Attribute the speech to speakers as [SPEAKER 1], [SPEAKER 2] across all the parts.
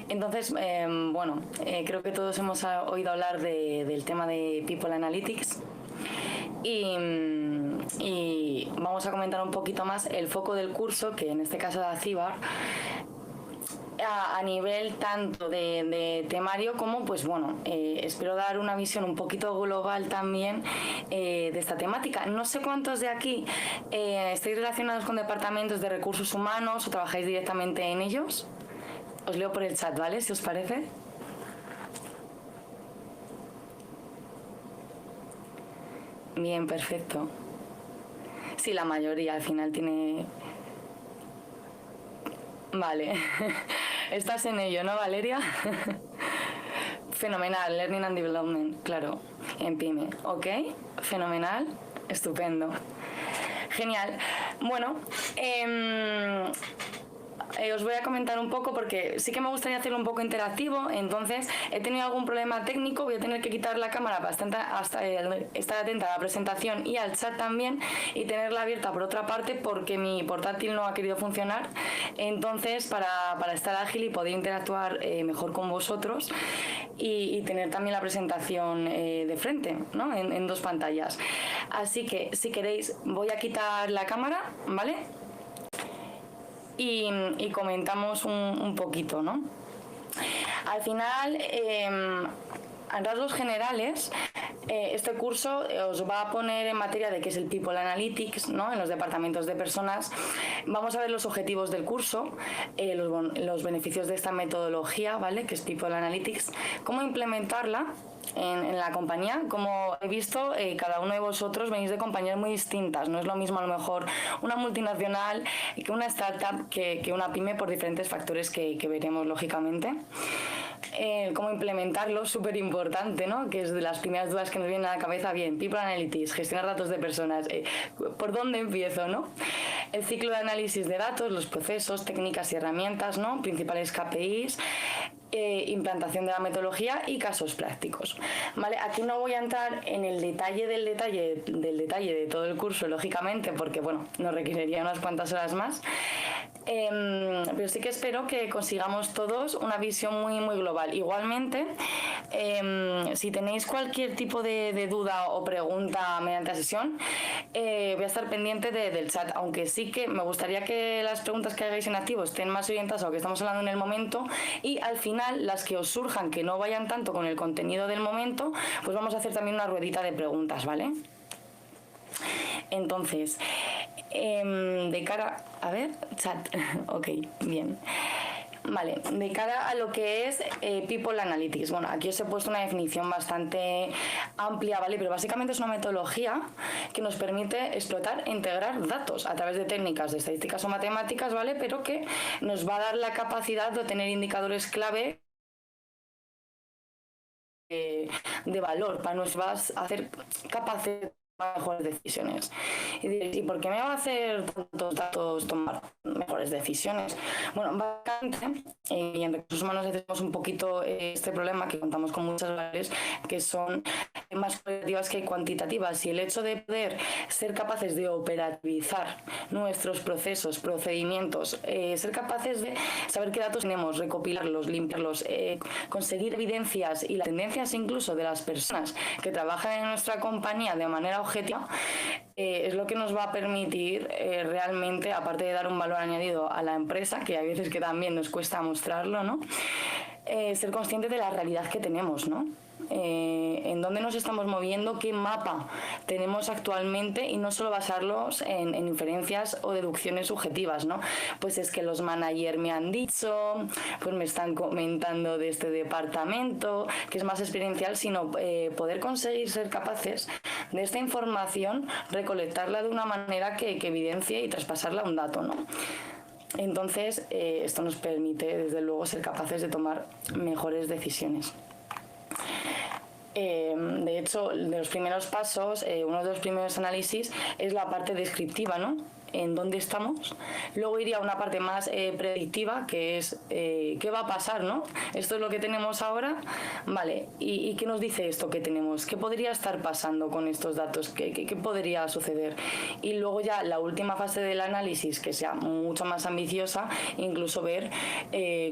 [SPEAKER 1] Entonces, bueno, creo que todos hemos oído hablar del tema de People Analytics y vamos a comentar un poquito más el foco del curso, que en este caso da CIBAR, a nivel tanto de temario como, pues bueno, espero dar una visión un poquito global también de esta temática. No sé cuántos de aquí estáis relacionados con departamentos de recursos humanos o trabajáis directamente en ellos. Os leo por el chat, ¿vale? Si os parece. Bien, perfecto. Sí, la mayoría al final tiene... Vale. Estás en ello, ¿no, Valeria? Fenomenal, Learning and Development, claro, en PyME, ¿ok? Fenomenal, estupendo. Genial. Bueno, os voy a comentar un poco porque sí que me gustaría hacerlo un poco interactivo, entonces he tenido algún problema técnico, voy a tener que quitar la cámara para estar atenta a la presentación y al chat también y tenerla abierta por otra parte porque mi portátil no ha querido funcionar, entonces para estar ágil y poder interactuar mejor con vosotros y tener también la presentación de frente, ¿no? En dos pantallas. Así que si queréis voy a quitar la cámara, ¿vale? Y comentamos un poquito, ¿no? Al final, en rasgos generales, este curso os va a poner en materia de qué es el People Analytics, ¿no? En los departamentos de personas. Vamos a ver los objetivos del curso, los beneficios de esta metodología, ¿vale? Que es People Analytics, cómo implementarla en la compañía. Como he visto, cada uno de vosotros venís de compañías muy distintas, no es lo mismo a lo mejor una multinacional que una startup que una pyme por diferentes factores que veremos lógicamente. Cómo implementarlo, súper importante, ¿no? Que es de las primeras dudas que nos vienen a la cabeza. Bien, People Analytics, gestionar datos de personas, ¿por dónde empiezo, no? El ciclo de análisis de datos, los procesos, técnicas y herramientas, ¿no? Principales KPIs, implantación de la metodología y casos prácticos, ¿vale? Aquí no voy a entrar en el detalle del detalle de todo el curso, lógicamente, porque, bueno, nos requeriría unas cuantas horas más, pero sí que espero que consigamos todos una visión muy, muy global. Igualmente, si tenéis cualquier tipo de duda o pregunta mediante la sesión, voy a estar pendiente del chat, aunque sí que me gustaría que las preguntas que hagáis en activo estén más orientadas a lo que estamos hablando en el momento y al final las que os surjan que no vayan tanto con el contenido del momento, pues vamos a hacer también una ruedita de preguntas, ¿vale? Entonces, de cara... A ver, chat. Ok, bien. Vale, de cara a lo que es People Analytics, bueno, aquí os he puesto una definición bastante amplia, ¿vale? Pero básicamente es una metodología que nos permite explotar e integrar datos a través de técnicas de estadísticas o matemáticas, ¿vale? Pero que nos va a dar la capacidad de obtener indicadores clave de valor, para nos va a hacer capaces de tomar mejores decisiones. Y diréis, ¿y por qué me va a hacer tantos datos tomar mejores decisiones? Bueno, básicamente, y en recursos humanos tenemos un poquito este problema, que contamos con muchas variables que son más cualitativas que cuantitativas, y el hecho de poder ser capaces de operativizar nuestros procesos, procedimientos, ser capaces de saber qué datos tenemos, recopilarlos, limpiarlos, conseguir evidencias y las tendencias incluso de las personas que trabajan en nuestra compañía de manera objetiva, es lo que nos va a permitir realmente, aparte de dar un valor añadido a la empresa, que hay veces que también nos cuesta mostrarlo, ¿no? Ser conscientes de la realidad que tenemos, ¿no? En dónde nos estamos moviendo, qué mapa tenemos actualmente, y no solo basarlos en inferencias o deducciones subjetivas, ¿no? Pues es que los managers me han dicho, pues me están comentando de este departamento, que es más experiencial, sino poder conseguir ser capaces de esta información, recolectarla de una manera que evidencie y traspasarla a un dato, ¿no? Entonces, esto nos permite, desde luego, ser capaces de tomar mejores decisiones. De hecho, de los primeros pasos, uno de los primeros análisis es la parte descriptiva, ¿no? en dónde estamos. Luego iría a una parte más predictiva, que es qué va a pasar, ¿no? Esto es lo que tenemos ahora, vale, ¿y qué nos dice esto que tenemos? ¿Qué podría estar pasando con estos datos? ¿Qué podría suceder? Y luego ya la última fase del análisis, que sea mucho más ambiciosa, incluso ver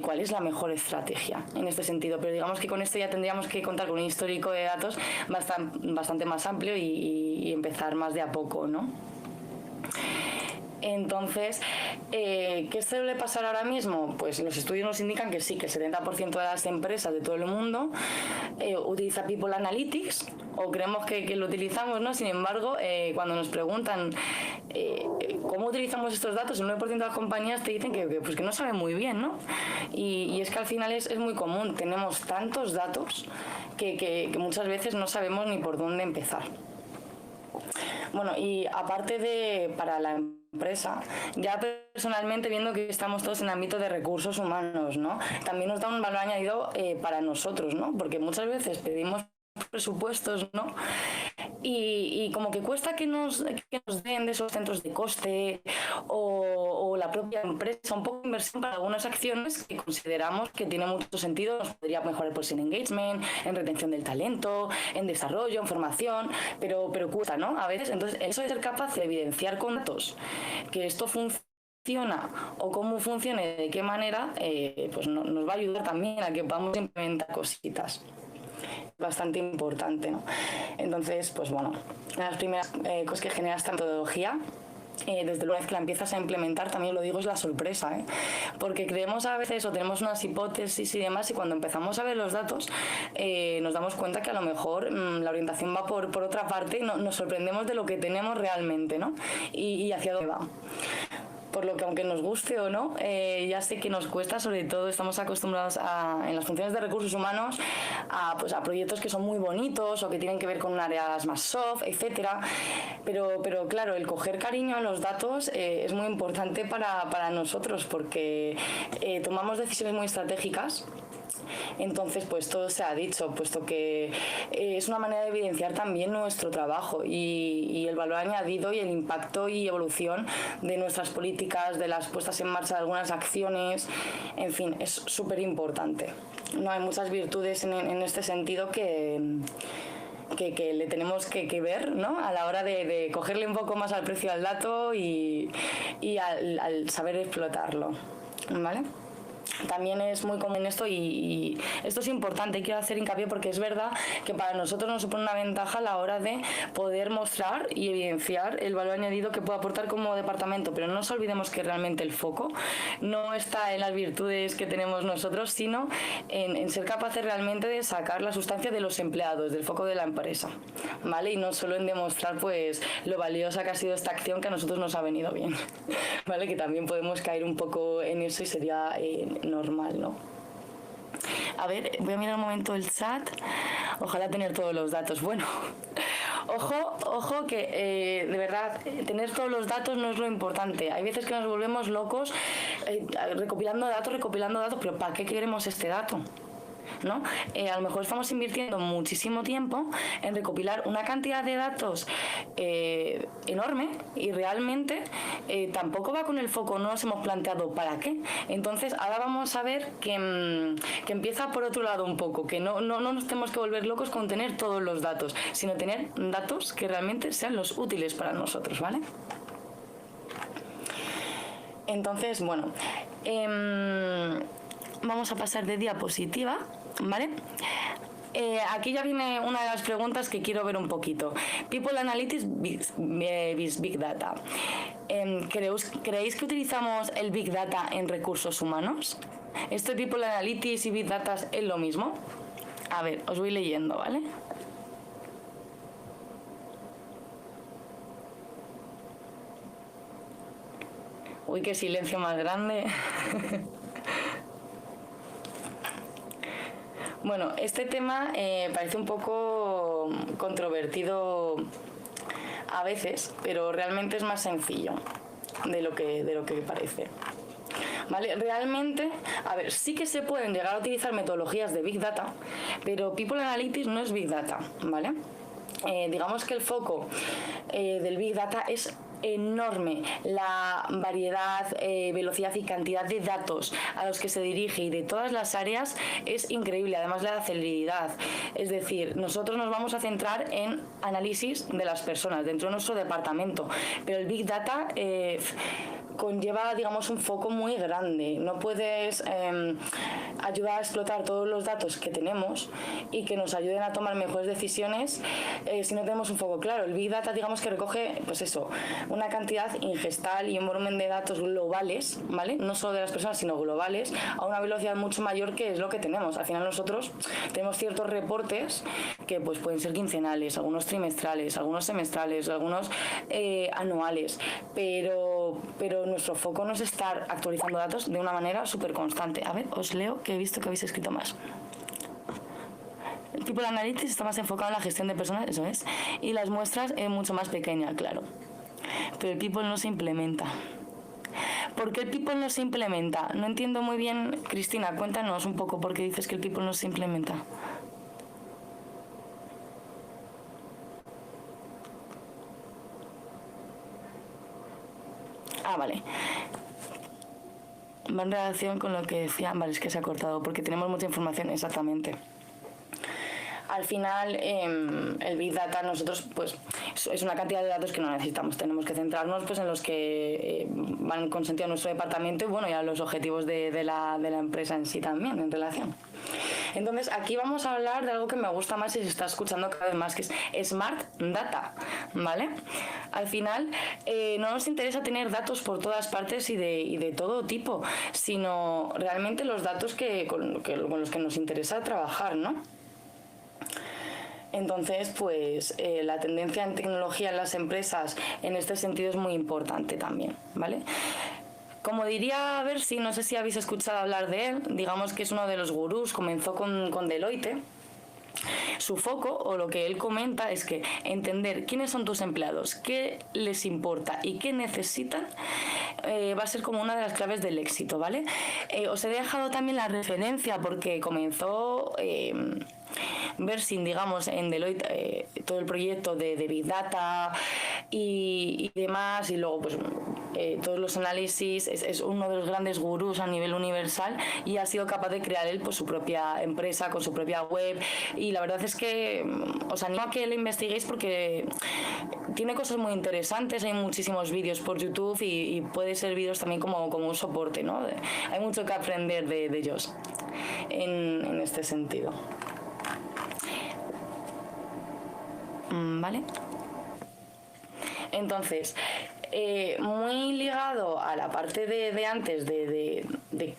[SPEAKER 1] cuál es la mejor estrategia en este sentido. Pero digamos que con esto ya tendríamos que contar con un histórico de datos bastante más amplio y empezar más de a poco, ¿no? Entonces, ¿qué suele pasar ahora mismo? Pues los estudios nos indican que sí, que el 70% de las empresas de todo el mundo utiliza People Analytics, o creemos que lo utilizamos, ¿no? Sin embargo, cuando nos preguntan cómo utilizamos estos datos, el 9% de las compañías te dicen pues que no saben muy bien, ¿no? Y es que al final es muy común, tenemos tantos datos que muchas veces no sabemos ni por dónde empezar. Bueno, y aparte de para la empresa, ya personalmente viendo que estamos todos en el ámbito de recursos humanos, ¿no? También nos da un valor añadido para nosotros, ¿no? Porque muchas veces pedimos presupuestos, ¿no? Y como que cuesta que nos den de esos centros de coste o la propia empresa, un poco de inversión para algunas acciones que consideramos que tiene mucho sentido, nos podría mejorar pues en engagement, en retención del talento, en desarrollo, en formación, pero cuesta, ¿no? A veces, entonces, eso de ser capaz de evidenciar con datos que esto funciona o cómo funciona y de qué manera, pues nos va a ayudar también a que podamos implementar cositas. Bastante importante, ¿no? Entonces, pues bueno, las primeras cosas que genera esta metodología, desde luego que la empiezas a implementar, también lo digo, es la sorpresa, porque creemos a veces o tenemos unas hipótesis y demás, y cuando empezamos a ver los datos nos damos cuenta que a lo mejor la orientación va por otra parte y nos sorprendemos de lo que tenemos realmente, ¿no? Y hacia dónde va. Por lo que aunque nos guste o no, ya sé que nos cuesta, sobre todo estamos acostumbrados en las funciones de recursos humanos a proyectos que son muy bonitos o que tienen que ver con áreas más soft, etcétera. Pero claro, el coger cariño a los datos es muy importante para nosotros porque tomamos decisiones muy estratégicas. Entonces, pues todo se ha dicho, puesto que es una manera de evidenciar también nuestro trabajo y el valor añadido y el impacto y evolución de nuestras políticas, de las puestas en marcha de algunas acciones, en fin, es súper importante. No hay muchas virtudes en este sentido que le tenemos que ver, ¿no? A la hora de cogerle un poco más al precio al dato y al saber explotarlo, ¿vale? También es muy común esto y esto es importante, quiero hacer hincapié porque es verdad que para nosotros nos supone una ventaja a la hora de poder mostrar y evidenciar el valor añadido que puede aportar como departamento, pero no nos olvidemos que realmente el foco no está en las virtudes que tenemos nosotros, sino en ser capaces realmente de sacar la sustancia de los empleados, del foco de la empresa, ¿vale? Y no solo en demostrar pues lo valiosa que ha sido esta acción que a nosotros nos ha venido bien, ¿vale? Que también podemos caer un poco en eso y sería normal, ¿no? A ver, voy a mirar un momento el chat. Ojalá tener todos los datos. Bueno, ojo que de verdad tener todos los datos no es lo importante. Hay veces que nos volvemos locos recopilando datos, pero ¿para qué queremos este dato? ¿No? A lo mejor estamos invirtiendo muchísimo tiempo en recopilar una cantidad de datos enorme y realmente tampoco va con el foco, no nos hemos planteado para qué. Entonces ahora vamos a ver que empieza por otro lado un poco, que no nos tenemos que volver locos con tener todos los datos, sino tener datos que realmente sean los útiles para nosotros, ¿vale? Entonces, bueno, vamos a pasar de diapositiva, ¿vale? Aquí ya viene una de las preguntas que quiero ver un poquito. People Analytics Big Data. ¿Creéis que utilizamos el Big Data en recursos humanos? ¿Esto de People Analytics y Big Data es lo mismo? A ver, os voy leyendo, ¿vale? Uy, qué silencio más grande. Bueno, este tema parece un poco controvertido a veces, pero realmente es más sencillo de lo que parece. ¿Vale? Realmente, a ver, sí que se pueden llegar a utilizar metodologías de Big Data, pero People Analytics no es Big Data, ¿vale? Digamos que el foco del Big Data es enorme la variedad, velocidad y cantidad de datos a los que se dirige y de todas las áreas es increíble. Además, la celeridad. Es decir, nosotros nos vamos a centrar en análisis de las personas dentro de nuestro departamento, pero el Big Data conlleva, digamos, un foco muy grande. No puedes ayudar a explotar todos los datos que tenemos y que nos ayuden a tomar mejores decisiones si no tenemos un foco claro. El Big Data, digamos, que recoge, pues eso, una cantidad ingestal y un volumen de datos globales, ¿vale? No solo de las personas, sino globales, a una velocidad mucho mayor que es lo que tenemos. Al final nosotros tenemos ciertos reportes que pues pueden ser quincenales, algunos trimestrales, algunos semestrales, algunos anuales, pero nuestro foco no es estar actualizando datos de una manera súper constante. A ver, os leo, que he visto que habéis escrito más. El People Analytics está más enfocado en la gestión de personas, eso es, y las muestras es mucho más pequeña, claro. Pero el People no se implementa. ¿Por qué el People no se implementa? No entiendo muy bien, Cristina, cuéntanos un poco por qué dices que el People no se implementa. Ah, vale. Va en relación con lo que decía. Vale, es que se ha cortado porque tenemos mucha información, exactamente. Al final, el Big Data, nosotros, pues, es una cantidad de datos que no necesitamos. Tenemos que centrarnos pues, en los que van con sentido a nuestro departamento y, bueno, y a los objetivos de la empresa en sí también, en relación. Entonces, aquí vamos a hablar de algo que me gusta más y se está escuchando cada vez más, que es Smart Data, ¿vale? Al final, no nos interesa tener datos por todas partes y de todo tipo, sino realmente los datos con los que nos interesa trabajar, ¿no? Entonces, pues la tendencia en tecnología en las empresas en este sentido es muy importante también, ¿vale? Como diría Bersi, no sé si habéis escuchado hablar de él, digamos que es uno de los gurús, comenzó con Deloitte. Su foco, o lo que él comenta, es que entender quiénes son tus empleados, qué les importa y qué necesitan va a ser como una de las claves del éxito, ¿vale? Os he dejado también la referencia porque comenzó Bersin, digamos, en Deloitte todo el proyecto de Big Data y demás, y luego pues todos los análisis, es uno de los grandes gurús a nivel universal y ha sido capaz de crear él pues, su propia empresa con su propia web, y la verdad es que os animo a que le investiguéis porque tiene cosas muy interesantes. Hay muchísimos vídeos por YouTube y puede serviros también como un soporte, ¿no? Hay mucho que aprender de ellos en este sentido. ¿Vale? Entonces, muy ligado a la parte de antes de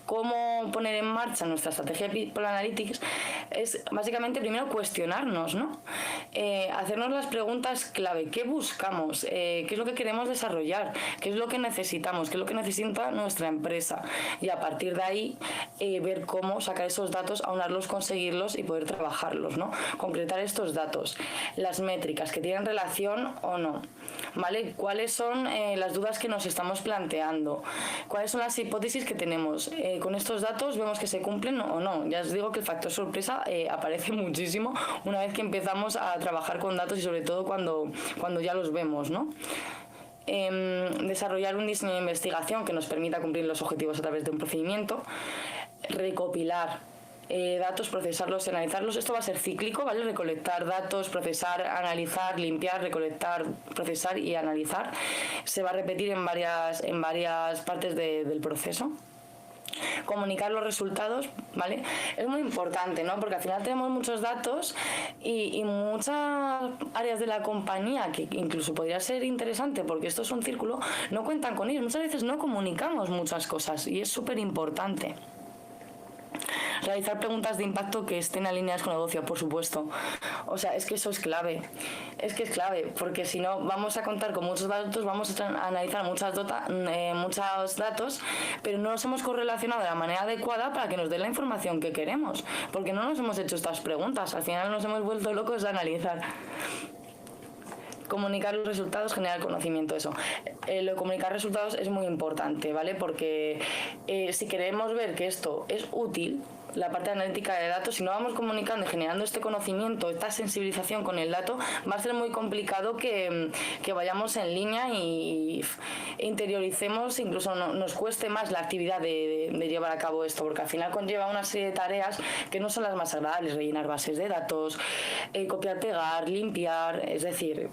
[SPEAKER 1] cómo poner en marcha nuestra estrategia de People Analytics, es básicamente primero cuestionarnos, ¿no? Hacernos las preguntas clave. ¿Qué buscamos? ¿Qué es lo que queremos desarrollar? ¿Qué es lo que necesitamos? ¿Qué es lo que necesita nuestra empresa? Y a partir de ahí ver cómo sacar esos datos, aunarlos, conseguirlos y poder trabajarlos, ¿no? Concretar estos datos, las métricas que tienen relación o no, ¿vale? ¿Cuáles son las dudas que nos estamos planteando? ¿Cuáles son las hipótesis que tenemos? Con estos datos vemos que se cumplen o no. Ya os digo que el factor sorpresa aparece muchísimo una vez que empezamos a trabajar con datos y sobre todo cuando ya los vemos, ¿no? Desarrollar un diseño de investigación que nos permita cumplir los objetivos a través de un procedimiento, recopilar datos, procesarlos y analizarlos. Esto va a ser cíclico, ¿vale? Recolectar datos, procesar, analizar, limpiar, recolectar, procesar y analizar. Se va a repetir en varias partes del proceso. Comunicar los resultados, ¿vale? Es muy importante, ¿no? Porque al final tenemos muchos datos y muchas áreas de la compañía que incluso podría ser interesante, porque esto es un círculo, no cuentan con ellos. Muchas veces no comunicamos muchas cosas y es súper importante. Realizar preguntas de impacto que estén alineadas con el negocio, por supuesto. O sea, es que eso es clave. Es que es clave, porque si no vamos a contar con muchos datos, vamos a analizar muchos datos, pero no los hemos correlacionado de la manera adecuada para que nos den la información que queremos, porque no nos hemos hecho estas preguntas. Al final nos hemos vuelto locos de analizar. Comunicar los resultados, generar conocimiento, eso. Lo de comunicar resultados es muy importante, ¿vale? Porque si queremos ver que esto es útil, la parte analítica de datos, si no vamos comunicando y generando este conocimiento, esta sensibilización con el dato, va a ser muy complicado que vayamos en línea y interioricemos, incluso nos cueste más la actividad de llevar a cabo esto, porque al final conlleva una serie de tareas que no son las más agradables: rellenar bases de datos, copiar, pegar, limpiar, es decir,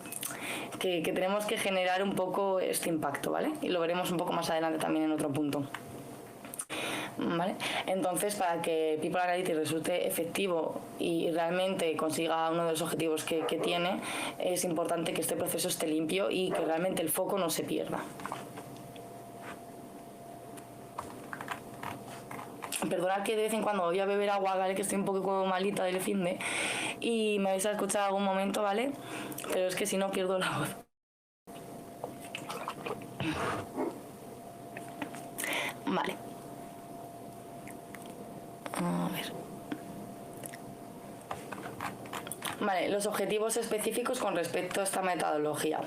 [SPEAKER 1] que tenemos que generar un poco este impacto, ¿vale? Y lo veremos un poco más adelante también en otro punto. ¿Vale? Entonces, para que People Analytics resulte efectivo y realmente consiga uno de los objetivos que tiene, es importante que este proceso esté limpio y que realmente el foco no se pierda. Perdonad que de vez en cuando voy a beber agua, ¿vale? Que estoy un poco malita del finde y me vais a escuchar algún momento, ¿vale? Pero es que si no pierdo la voz. Vale. A ver. Vale, los objetivos específicos con respecto a esta metodología.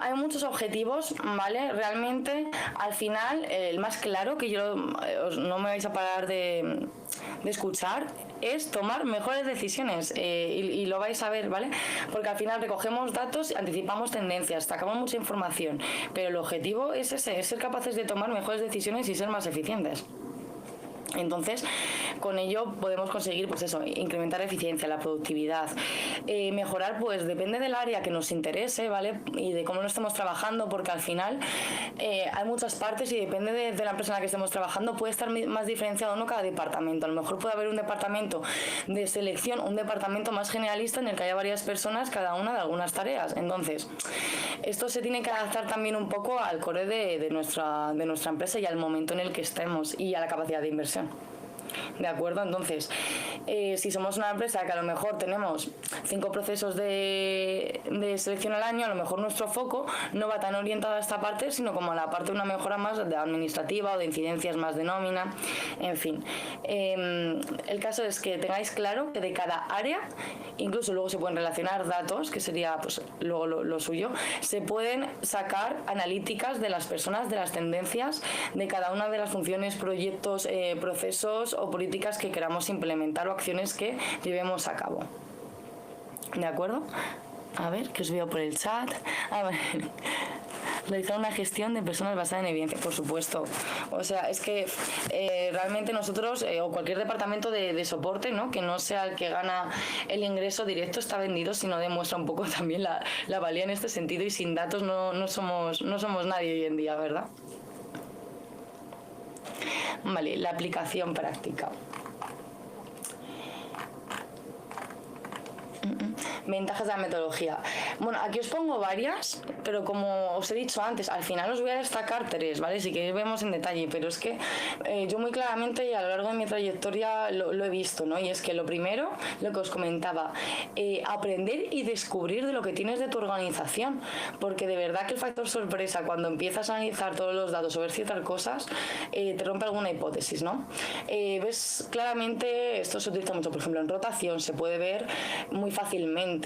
[SPEAKER 1] Hay muchos objetivos, ¿vale? Realmente, al final, el más claro, que yo no me vais a parar de escuchar, es tomar mejores decisiones, y lo vais a ver, ¿vale? Porque al final recogemos datos, anticipamos tendencias, sacamos mucha información, pero el objetivo es ese, es ser capaces de tomar mejores decisiones y ser más eficientes. Entonces, con ello podemos conseguir, pues eso, incrementar la eficiencia, la productividad, mejorar, pues depende del área que nos interese, ¿vale? Y de cómo lo estemos trabajando, porque al final hay muchas partes y depende de la empresa en la que estemos trabajando, puede estar más diferenciado o no cada departamento. A lo mejor puede haber un departamento de selección, un departamento más generalista en el que haya varias personas, cada una de algunas tareas. Entonces, esto se tiene que adaptar también un poco al core de nuestra empresa y al momento en el que estemos y a la capacidad de inversión. ¿De acuerdo? Entonces, si somos una empresa que a lo mejor tenemos 5 procesos de selección al año, a lo mejor nuestro foco no va tan orientado a esta parte, sino como a la parte de una mejora más de administrativa o de incidencias más de nómina, en fin. El caso es que tengáis claro que de cada área, incluso luego se pueden relacionar datos, que sería pues luego lo suyo, se pueden sacar analíticas de las personas, de las tendencias, de cada una de las funciones, proyectos, procesos o políticas que queramos implementar o acciones que llevemos a cabo. ¿De acuerdo? A ver, que os veo por el chat. A ver. Realizar una gestión de personas basada en evidencia, por supuesto. O sea, es que realmente nosotros, o cualquier departamento de soporte, ¿no?, que no sea el que gana el ingreso directo, está vendido, sino demuestra un poco también la valía en este sentido, y sin datos no somos nadie hoy en día, ¿verdad? Vale, la aplicación práctica. Ventajas de la metodología. Bueno, aquí os pongo varias, pero como os he dicho antes, al final os voy a destacar 3, ¿vale? Si queréis vemos en detalle, pero es que yo muy claramente y a lo largo de mi trayectoria lo he visto, ¿no? Y es que lo primero, lo que os comentaba, aprender y descubrir de lo que tienes de tu organización, porque de verdad que el factor sorpresa, cuando empiezas a analizar todos los datos o ver ciertas cosas, te rompe alguna hipótesis, ¿no? Ves claramente, esto se utiliza mucho, por ejemplo, en rotación, se puede ver muy fácilmente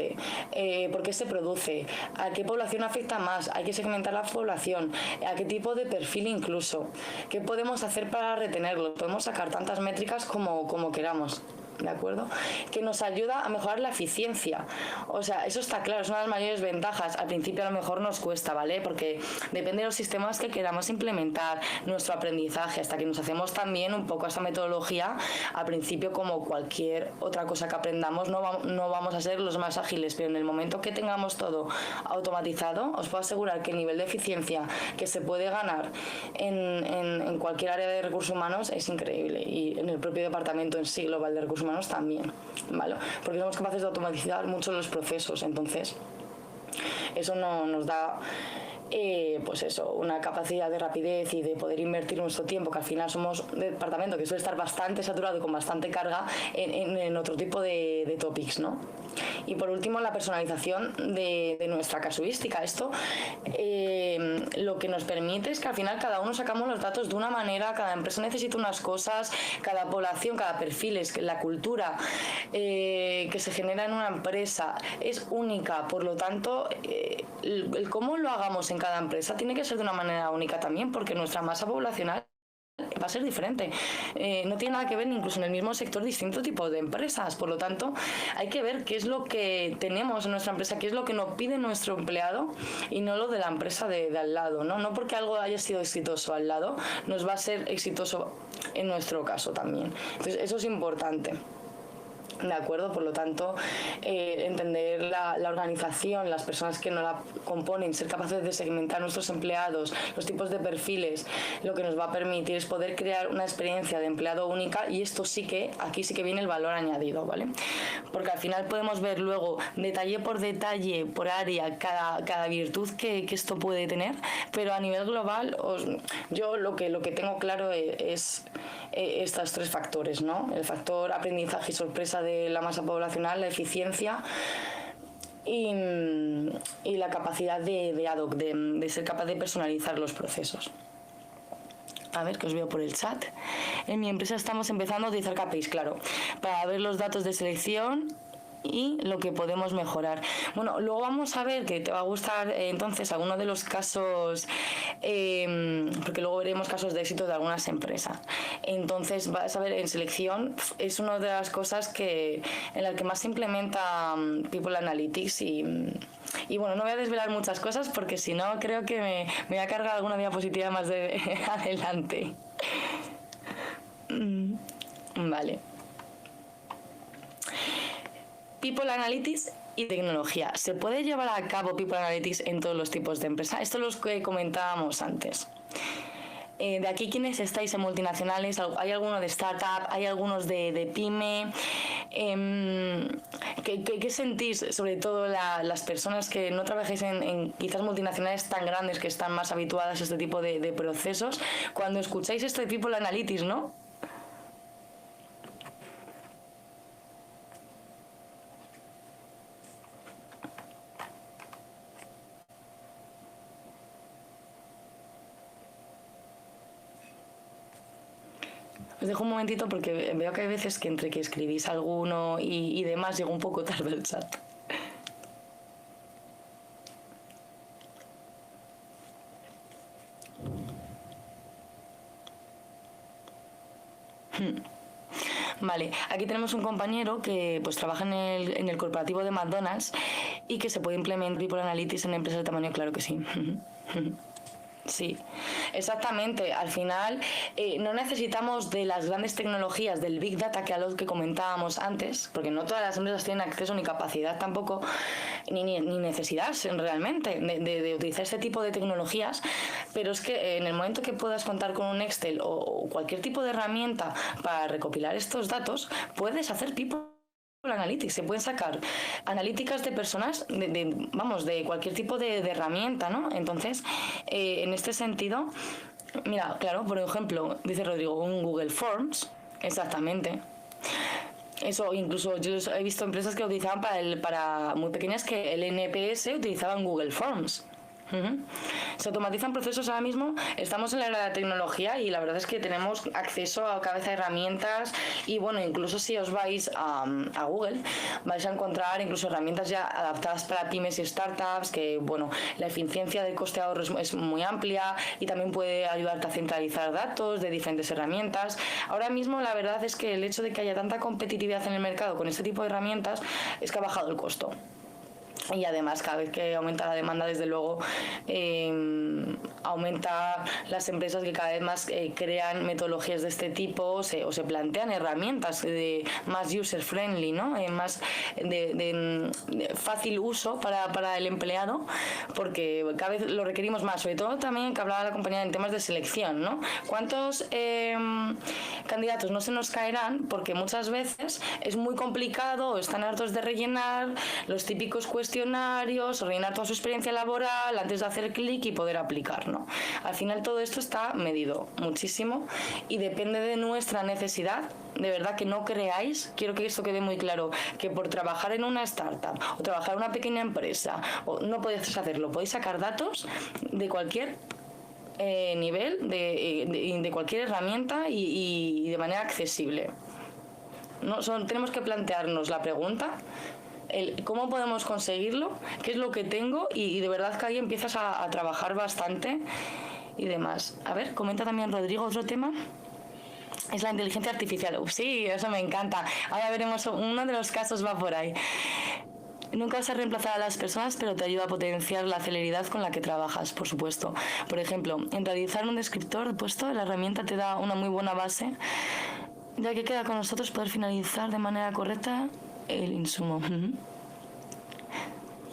[SPEAKER 1] por qué se produce, a qué población afecta más, hay que segmentar la población, a qué tipo de perfil incluso, qué podemos hacer para retenerlo, podemos sacar tantas métricas como queramos. ¿De acuerdo? Que nos ayuda a mejorar la eficiencia. O sea, eso está claro, es una de las mayores ventajas. Al principio a lo mejor nos cuesta, ¿vale? Porque depende de los sistemas que queramos implementar, nuestro aprendizaje, hasta que nos hacemos también un poco a esa metodología. Al principio, como cualquier otra cosa que aprendamos, no vamos a ser los más ágiles, pero en el momento que tengamos todo automatizado, os puedo asegurar que el nivel de eficiencia que se puede ganar en cualquier área de recursos humanos es increíble, y en el propio departamento en sí global de recursos humanos también, ¿vale? Porque somos capaces de automatizar mucho los procesos, entonces eso nos da pues eso, una capacidad de rapidez y de poder invertir nuestro tiempo, que al final somos un departamento que suele estar bastante saturado y con bastante carga en otro tipo de topics, ¿no? Y por último, la personalización de nuestra casuística. Esto lo que nos permite es que al final cada uno sacamos los datos de una manera, cada empresa necesita unas cosas, cada población, cada perfil, es que la cultura que se genera en una empresa es única, por lo tanto el cómo lo hagamos en cada empresa tiene que ser de una manera única también, porque nuestra masa poblacional va ser diferente. No tiene nada que ver, incluso en el mismo sector, distintos tipos de empresas. Por lo tanto, hay que ver qué es lo que tenemos en nuestra empresa, qué es lo que nos pide nuestro empleado y no lo de la empresa de al lado, ¿no? No porque algo haya sido exitoso al lado, nos va a ser exitoso en nuestro caso también. Entonces, eso es importante. ¿De acuerdo? Por lo tanto, entender la organización, las personas que nos la componen, ser capaces de segmentar a nuestros empleados, los tipos de perfiles, lo que nos va a permitir es poder crear una experiencia de empleado única, y esto sí que, aquí sí que viene el valor añadido, ¿vale? Porque al final podemos ver luego detalle, por área, cada virtud que esto puede tener, pero a nivel global yo lo que tengo claro es estos tres factores, ¿no? El factor aprendizaje y sorpresa de la masa poblacional, la eficiencia y la capacidad de ser capaz de personalizar los procesos. A ver, que os veo por el chat. En mi empresa estamos empezando a utilizar KPIs, claro, para ver los datos de selección y lo que podemos mejorar. Bueno, luego vamos a ver, que te va a gustar entonces algunos de los casos, porque luego veremos casos de éxito de algunas empresas. Entonces vas a ver, en selección es una de las cosas en la que más se implementa People Analytics y bueno, no voy a desvelar muchas cosas porque si no creo que me voy a cargar alguna diapositiva más de adelante. Vale. People Analytics y tecnología. ¿Se puede llevar a cabo People Analytics en todos los tipos de empresa? Esto es lo que comentábamos antes. De aquí, ¿quiénes estáis en multinacionales? ¿Hay alguno de startup? ¿Hay algunos de pyme? ¿Qué sentís, sobre todo las personas que no trabajáis en quizás multinacionales tan grandes que están más habituadas a este tipo de procesos, cuando escucháis esto de People Analytics, ¿no? Os dejo un momentito porque veo que hay veces que entre que escribís alguno y demás llega un poco tarde el chat. Vale, aquí tenemos un compañero que pues trabaja en el corporativo de McDonald's y que se puede implementar People Analytics en empresas de tamaño, claro que sí. Sí, exactamente. Al final no necesitamos de las grandes tecnologías del Big Data, que a lo que comentábamos antes, porque no todas las empresas tienen acceso ni capacidad tampoco, ni necesidad realmente de utilizar este tipo de tecnologías, pero es que en el momento que puedas contar con un Excel o cualquier tipo de herramienta para recopilar estos datos, puedes hacer Analytics. Se pueden sacar analíticas de personas de cualquier tipo de herramienta, ¿no? Entonces, en este sentido, mira, claro, por ejemplo, dice Rodrigo, un Google Forms, exactamente. Eso, incluso yo he visto empresas que lo utilizaban para muy pequeñas, que el NPS utilizaban Google Forms. Se automatizan procesos ahora mismo. Estamos en la era de la tecnología y la verdad es que tenemos acceso a cada vez a herramientas y bueno, incluso si os vais a Google vais a encontrar incluso herramientas ya adaptadas para pymes y startups, que bueno, la eficiencia del coste ahorro es muy amplia y también puede ayudarte a centralizar datos de diferentes herramientas. Ahora mismo la verdad es que el hecho de que haya tanta competitividad en el mercado con este tipo de herramientas es que ha bajado el costo. Y además, cada vez que aumenta la demanda, desde luego, aumenta las empresas que cada vez más crean metodologías de este tipo o se plantean herramientas más user-friendly, ¿no? Más de fácil uso para el empleado, porque cada vez lo requerimos más, sobre todo también que hablaba la compañía en temas de selección, ¿no? ¿Cuántos candidatos no se nos caerán? Porque muchas veces es muy complicado o están hartos de rellenar los típicos cuestionarios, rellenar toda su experiencia laboral antes de hacer clic y poder aplicar, ¿no? Al final todo esto está medido muchísimo y depende de nuestra necesidad. De verdad que no creáis, quiero que esto quede muy claro, que por trabajar en una startup o trabajar en una pequeña empresa no podéis hacerlo, podéis sacar datos de cualquier nivel, de cualquier herramienta y de manera accesible. Tenemos que plantearnos la pregunta, cómo podemos conseguirlo, qué es lo que tengo y de verdad que ahí empiezas a trabajar bastante y demás. A ver, comenta también Rodrigo otro tema. es la inteligencia artificial. Sí, eso me encanta. Ahora veremos, uno de los casos va por ahí. Nunca vas a reemplazar a las personas, pero te ayuda a potenciar la celeridad con la que trabajas, por supuesto. Por ejemplo, en realizar un descriptor puesto, la herramienta te da una muy buena base, ya que queda con nosotros poder finalizar de manera correcta el insumo.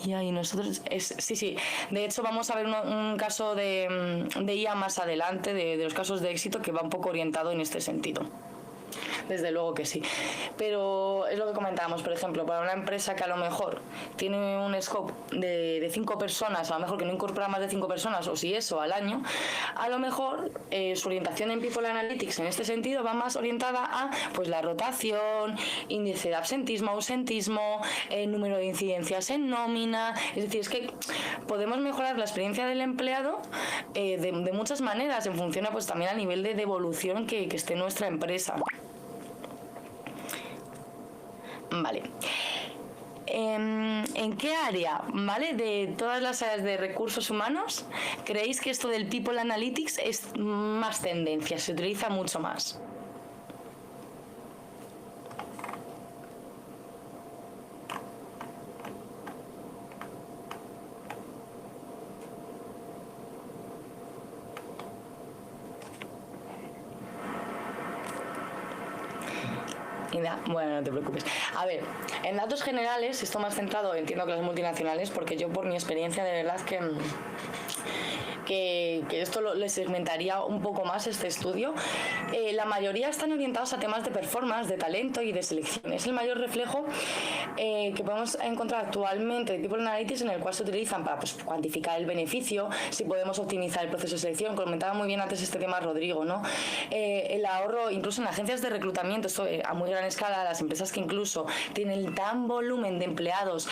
[SPEAKER 1] Y ahí nosotros, sí, de hecho vamos a ver un caso de IA más adelante, de los casos de éxito, que va un poco orientado en este sentido. Desde luego que sí, pero es lo que comentábamos, por ejemplo, para una empresa que a lo mejor tiene un scope de 5 personas, a lo mejor que no incorpora más de 5 personas, o si eso, al año, a lo mejor su orientación en People Analytics en este sentido va más orientada a pues la rotación, índice de absentismo, ausentismo, número de incidencias en nómina. Es decir, es que podemos mejorar la experiencia del empleado de muchas maneras, en función pues también al nivel de evolución que esté nuestra empresa. Vale. ¿En qué área, vale, de todas las áreas de recursos humanos creéis que esto del People Analytics es más tendencia, se utiliza mucho más? Bueno, no te preocupes. A ver, en datos generales, esto más centrado, entiendo que las multinacionales, porque yo por mi experiencia de verdad que esto le segmentaría un poco más este estudio. La mayoría están orientados a temas de performance, de talento y de selección. Es el mayor reflejo que podemos encontrar actualmente de People Analytics, en el cual se utilizan para pues, cuantificar el beneficio, si podemos optimizar el proceso de selección. Comentaba muy bien antes este tema Rodrigo, ¿no? El ahorro, incluso en agencias de reclutamiento, esto a muy gran escala, las empresas que incluso tienen tan volumen de empleados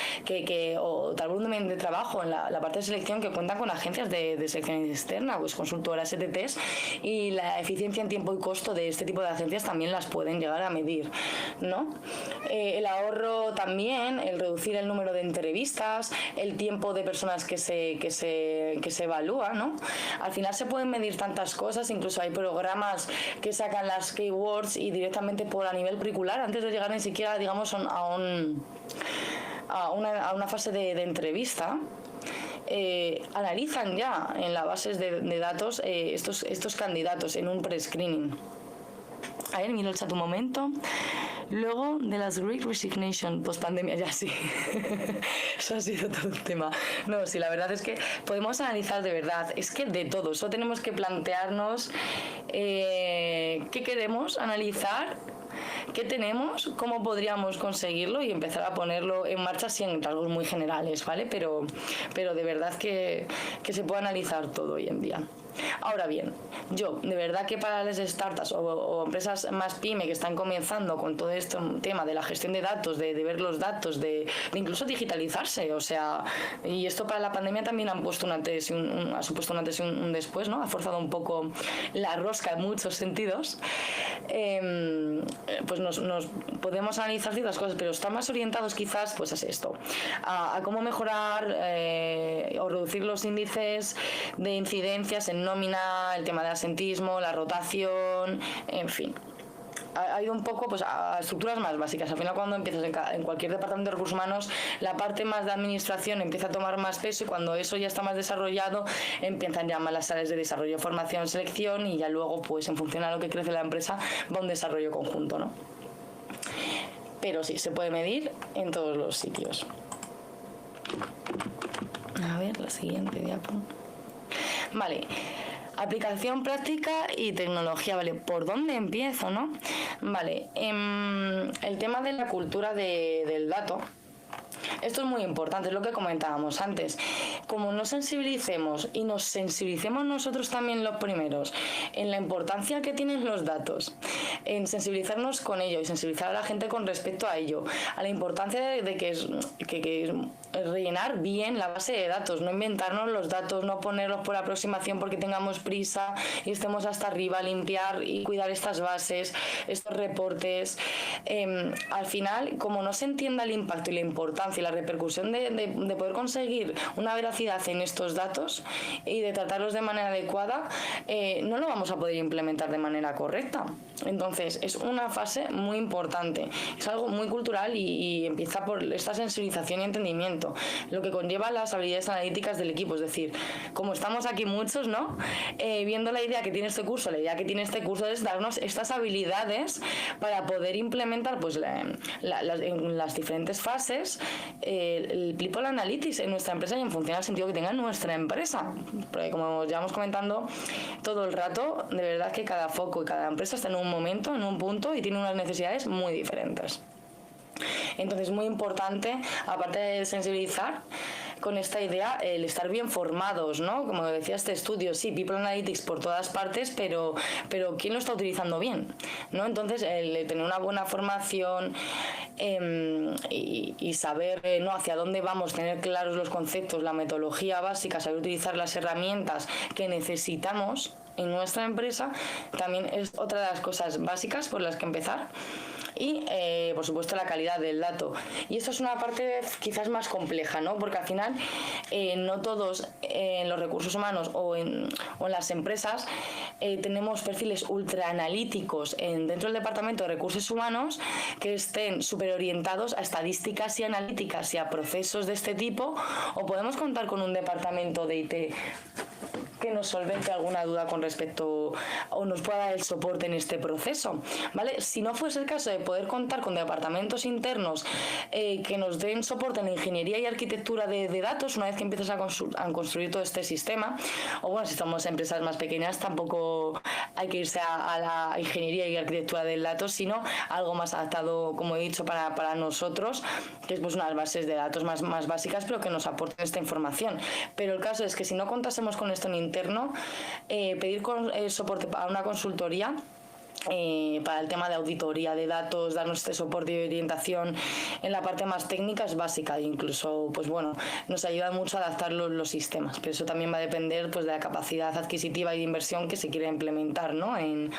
[SPEAKER 1] o tal volumen de trabajo en la parte de selección, que cuentan con agencias de selección externa, pues consultoras, ETTs, y la eficiencia en tiempo y costo de este tipo de agencias también las pueden llegar a medir, ¿no? El ahorro también, el reducir el número de entrevistas, el tiempo de personas que se evalúa, ¿no? Al final se pueden medir tantas cosas, incluso hay programas que sacan las keywords y directamente a nivel curricular, antes de llegar ni siquiera, digamos, a una fase de entrevista, analizan ya en las bases de datos estos candidatos en un pre-screening. A ver, miro el chat un momento. Luego de las Great Resignation, post-pandemia, ya sí. Eso ha sido todo un tema. No, sí, la verdad es que podemos analizar de verdad. Es que de todo. Solo tenemos que plantearnos qué queremos analizar, qué tenemos, cómo podríamos conseguirlo y empezar a ponerlo en marcha, así en rasgos muy generales, ¿vale? Pero de verdad que se puede analizar todo hoy en día. Ahora bien, yo, de verdad que para las startups o empresas más pyme que están comenzando con todo este tema de la gestión de datos, de ver los datos, de incluso digitalizarse, o sea, y esto para la pandemia también han puesto ha supuesto un antes y un después, ¿no? Ha forzado un poco la rosca en muchos sentidos. Pues nos podemos analizar ciertas cosas, pero están más orientados quizás pues a esto, a cómo mejorar o reducir los índices de incidencias en nómina, el tema del asentismo, la rotación, en fin. Ha ido un poco pues, a estructuras más básicas. Al final, cuando empiezas en cualquier departamento de recursos humanos, la parte más de administración empieza a tomar más peso, y cuando eso ya está más desarrollado, empiezan ya más las áreas de desarrollo, formación, selección, y ya luego, pues en función a lo que crece la empresa, va un desarrollo conjunto, ¿no? Pero sí, se puede medir en todos los sitios. A ver, la siguiente diapo. Vale, aplicación práctica y tecnología, ¿vale? ¿Por dónde empiezo, no? Vale, el tema de la cultura del dato. Esto es muy importante, es lo que comentábamos antes. Como nos sensibilicemos y nos sensibilicemos nosotros también los primeros en la importancia que tienen los datos, en sensibilizarnos con ello y sensibilizar a la gente con respecto a ello, a la importancia de que es rellenar bien la base de datos, no inventarnos los datos, no ponerlos por aproximación porque tengamos prisa y estemos hasta arriba, limpiar y cuidar estas bases, estos reportes. Al final, como no se entienda el impacto y la importancia y la repercusión de poder conseguir una veracidad en estos datos y de tratarlos de manera adecuada, no lo vamos a poder implementar de manera correcta. Entonces, es una fase muy importante, es algo muy cultural y empieza por esta sensibilización y entendimiento, lo que conlleva las habilidades analíticas del equipo. Es decir, como estamos aquí muchos, ¿no? Viendo la idea que tiene este curso, la idea que tiene este curso es darnos estas habilidades para poder implementar pues en las diferentes fases el People Analytics en nuestra empresa y en función al sentido que tenga nuestra empresa. Porque como llevamos comentando todo el rato, de verdad que cada foco y cada empresa está en un momento, en un punto y tiene unas necesidades muy diferentes. Entonces, muy importante, aparte de sensibilizar con esta idea, el estar bien formados, ¿no? Como decía este estudio, sí, People Analytics por todas partes, pero ¿quién lo está utilizando bien? ¿No? Entonces, el tener una buena formación y saber ¿no? hacia dónde vamos, tener claros los conceptos, la metodología básica, saber utilizar las herramientas que necesitamos en nuestra empresa, también es otra de las cosas básicas por las que empezar. Y por supuesto la calidad del dato, y esto es una parte quizás más compleja, ¿no? Porque al final no todos en los recursos humanos o en las empresas tenemos perfiles ultra analíticos dentro del departamento de recursos humanos que estén súper orientados a estadísticas y analíticas y a procesos de este tipo, o podemos contar con un departamento de IT que nos solvente alguna duda con respecto o nos pueda dar el soporte en este proceso, ¿vale? Si no fuese el caso de poder contar con departamentos internos que nos den soporte en la ingeniería y arquitectura de datos, una vez que empiezas a construir todo este sistema, o bueno, si somos empresas más pequeñas tampoco hay que irse a la ingeniería y arquitectura del dato, sino algo más adaptado, como he dicho, para nosotros, que es pues unas bases de datos más básicas, pero que nos aporten esta información. Pero el caso es que si no contásemos con esto en interno, pedir soporte a una consultoría para el tema de auditoría de datos, darnos este soporte y orientación en la parte más técnica es básica, e incluso pues bueno, nos ayuda mucho a adaptar los sistemas, pero eso también va a depender pues de la capacidad adquisitiva y de inversión que se quiera implementar, ¿no?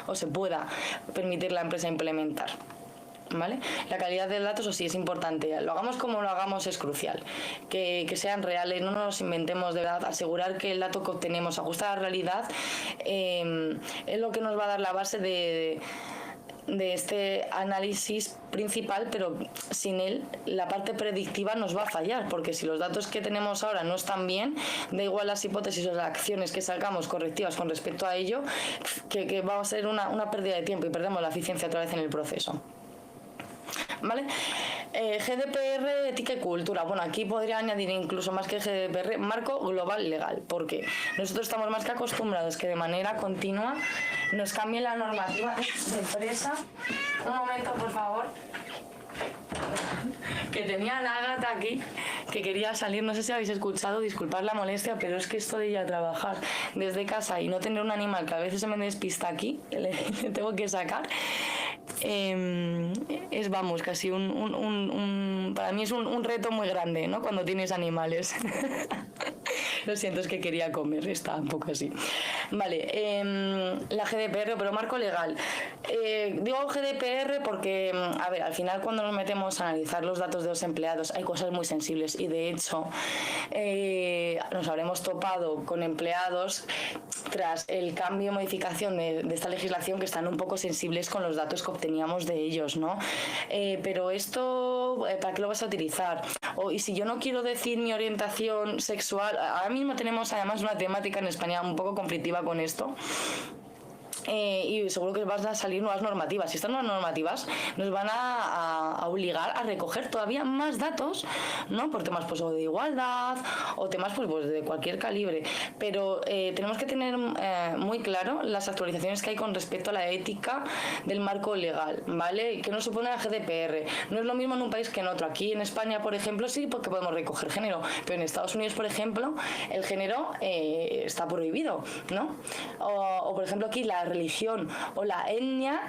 [SPEAKER 1] O se pueda permitir la empresa implementar. ¿Vale? La calidad del dato, eso sí, es importante. Lo hagamos como lo hagamos es crucial. Que sean reales, no nos inventemos, de verdad. Asegurar que el dato que obtenemos ajusta a la realidad es lo que nos va a dar la base de este análisis principal, pero sin él la parte predictiva nos va a fallar, porque si los datos que tenemos ahora no están bien, da igual las hipótesis o las acciones que sacamos correctivas con respecto a ello, que va a ser una pérdida de tiempo y perdemos la eficiencia otra vez en el proceso. ¿Vale? GDPR, ética y cultura. Bueno, aquí podría añadir incluso más que GDPR, marco global legal, porque nosotros estamos más que acostumbrados que de manera continua nos cambie la normativa de empresa. Un momento, por favor. Que tenía la gata aquí que quería salir, no sé si habéis escuchado, disculpad la molestia, pero es que esto de ir a trabajar desde casa y no tener un animal que a veces se me despista aquí, le tengo que sacar, es vamos, casi para mí es un reto muy grande, ¿no? Cuando tienes animales. Lo siento, es que quería comer, está un poco así. Vale, la GDPR, pero marco legal. Digo GDPR porque, a ver, al final cuando nos metemos a analizar los datos de los empleados hay cosas muy sensibles y de hecho nos habremos topado con empleados tras el cambio y modificación de esta legislación que están un poco sensibles con los datos que obteníamos de ellos, ¿no? Pero esto, ¿para qué lo vas a utilizar? Y si yo no quiero decir mi orientación sexual, ahora mismo tenemos además una temática en España un poco conflictiva con esto. Y seguro que van a salir nuevas normativas. Si estas nuevas normativas nos van a obligar a recoger todavía más datos, ¿no? Por temas pues, o de igualdad o temas pues, de cualquier calibre. Pero tenemos que tener muy claro las actualizaciones que hay con respecto a la ética del marco legal, ¿vale? ¿Qué nos supone la GDPR? No es lo mismo en un país que en otro. Aquí en España, por ejemplo, sí, porque podemos recoger género, pero en Estados Unidos, por ejemplo, el género está prohibido, ¿no? O por ejemplo, aquí la religión o la etnia,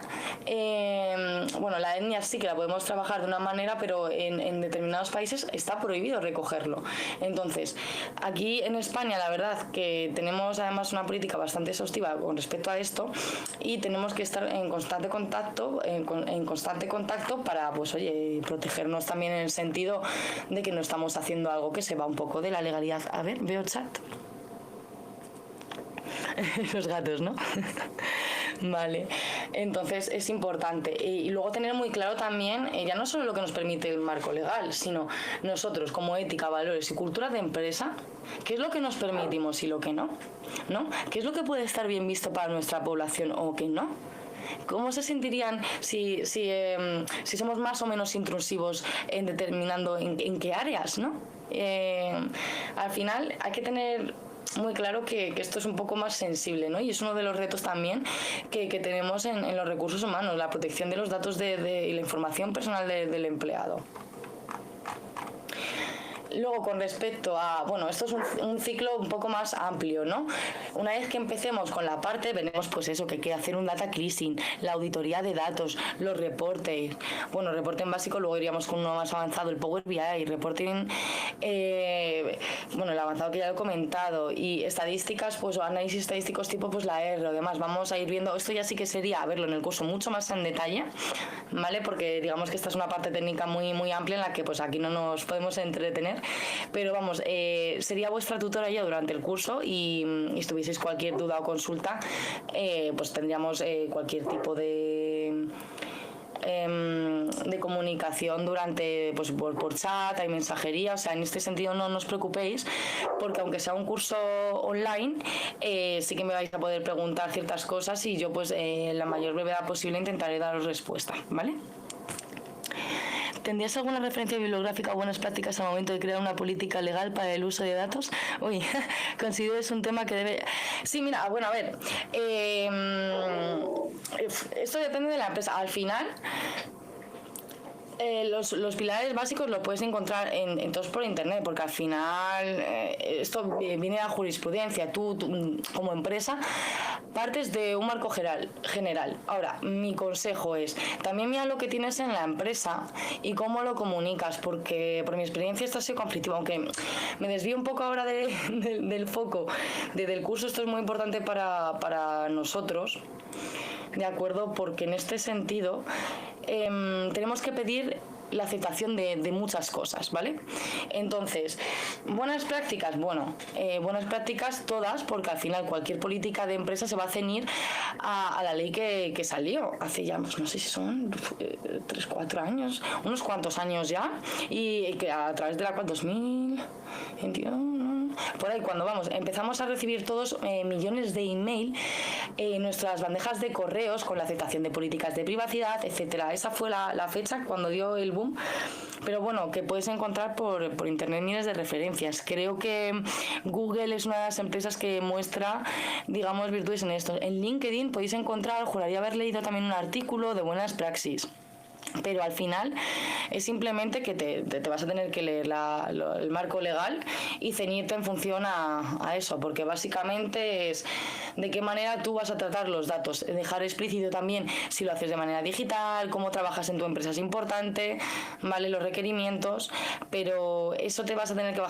[SPEAKER 1] bueno, la etnia sí que la podemos trabajar de una manera, pero en determinados países está prohibido recogerlo. Entonces, aquí en España la verdad que tenemos además una política bastante exhaustiva con respecto a esto y tenemos que estar en constante contacto, para, pues oye, protegernos también en el sentido de que no estamos haciendo algo que se va un poco de la legalidad. A ver, veo chat. Los gatos, ¿no? Vale, entonces es importante y luego tener muy claro también ya no solo lo que nos permite el marco legal, sino nosotros como ética, valores y cultura de empresa, qué es lo que nos permitimos y lo que no, ¿no? ¿Qué es lo que puede estar bien visto para nuestra población o que no? ¿Cómo se sentirían si somos más o menos intrusivos en determinando en qué áreas, ¿no? Al final hay que tener muy claro que esto es un poco más sensible, ¿no? Y es uno de los retos también que tenemos en los recursos humanos, la protección de los datos y la información personal del empleado. Luego, con respecto a, bueno, esto es un ciclo un poco más amplio, ¿no? Una vez que empecemos con la parte, veremos pues eso, que hay que hacer un data cleansing, la auditoría de datos, los reportes, bueno, reporting básico, luego iríamos con uno más avanzado, el Power BI, reporting, bueno, el avanzado que ya lo he comentado, y estadísticas, pues o análisis estadísticos tipo pues la R o demás, vamos a ir viendo, esto ya sí que sería verlo en el curso mucho más en detalle, ¿vale? Porque digamos que esta es una parte técnica muy, muy amplia en la que pues aquí no nos podemos entretener, pero vamos, sería vuestra tutora ya durante el curso y si tuvieseis cualquier duda o consulta, pues tendríamos cualquier tipo de comunicación durante, pues por chat, hay mensajería, o sea, en este sentido no os preocupéis, porque aunque sea un curso online, sí que me vais a poder preguntar ciertas cosas y yo pues en la mayor brevedad posible intentaré daros respuesta, ¿vale? ¿Tendrías alguna referencia bibliográfica o buenas prácticas al momento de crear una política legal para el uso de datos? Uy, considero es un tema que debe... Sí, mira, bueno, a ver, esto depende de la empresa. Al final, los pilares básicos los puedes encontrar en todos por internet, porque al final esto viene de la jurisprudencia. Tú como empresa partes de un marco general. Ahora, mi consejo es también mira lo que tienes en la empresa y cómo lo comunicas, porque por mi experiencia esto ha sido conflictivo, aunque me desvío un poco ahora del foco del curso. Esto es muy importante para nosotros, ¿de acuerdo? Porque en este sentido tenemos que pedir la aceptación de muchas cosas, ¿vale? Entonces, buenas prácticas, bueno, buenas prácticas todas, porque al final cualquier política de empresa se va a ceñir a la ley que salió hace ya, pues no sé si son 3, 4 años, unos cuantos años ya, y que a través de la 2021, por ahí cuando empezamos a recibir todos millones de email en nuestras bandejas de correos con la aceptación de políticas de privacidad, etcétera. Esa fue la fecha cuando dio el boom, pero bueno, que puedes encontrar por internet miles de referencias. Creo que Google es una de las empresas que muestra, digamos, virtudes en esto. En LinkedIn podéis encontrar, juraría haber leído también un artículo de buenas praxis. Pero al final es simplemente que te vas a tener que leer el marco legal y ceñirte en función a eso, porque básicamente es de qué manera tú vas a tratar los datos, dejar explícito también si lo haces de manera digital, cómo trabajas en tu empresa es importante, ¿vale? Los requerimientos, pero eso te vas a tener que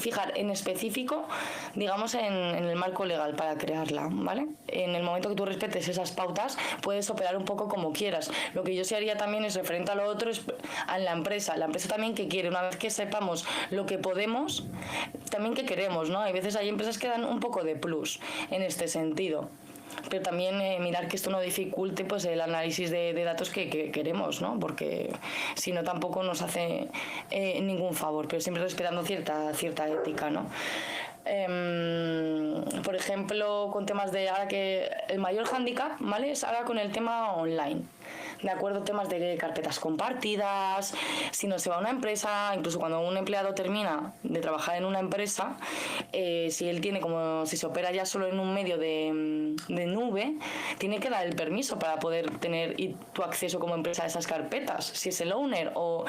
[SPEAKER 1] fijar en específico, digamos, en el marco legal para crearla, ¿vale? En el momento que tú respetes esas pautas puedes operar un poco como quieras. Lo que yo sí haría también es referente a lo otro, es a la empresa también que quiere, una vez que sepamos lo que podemos, también que queremos, ¿no? Hay veces hay empresas que dan un poco de plus en este sentido, pero también mirar que esto no dificulte pues el análisis de datos que queremos, ¿no? Porque si no tampoco nos hace ningún favor, pero siempre respetando cierta ética, ¿no? Por ejemplo, con temas de ahora que el mayor hándicap, ¿vale? Es ahora con el tema online, de acuerdo, temas de carpetas compartidas, si no se va a una empresa, incluso cuando un empleado termina de trabajar en una empresa, si él tiene si se opera ya solo en un medio de nube, tiene que dar el permiso para poder tener tu acceso como empresa a esas carpetas, si es el owner o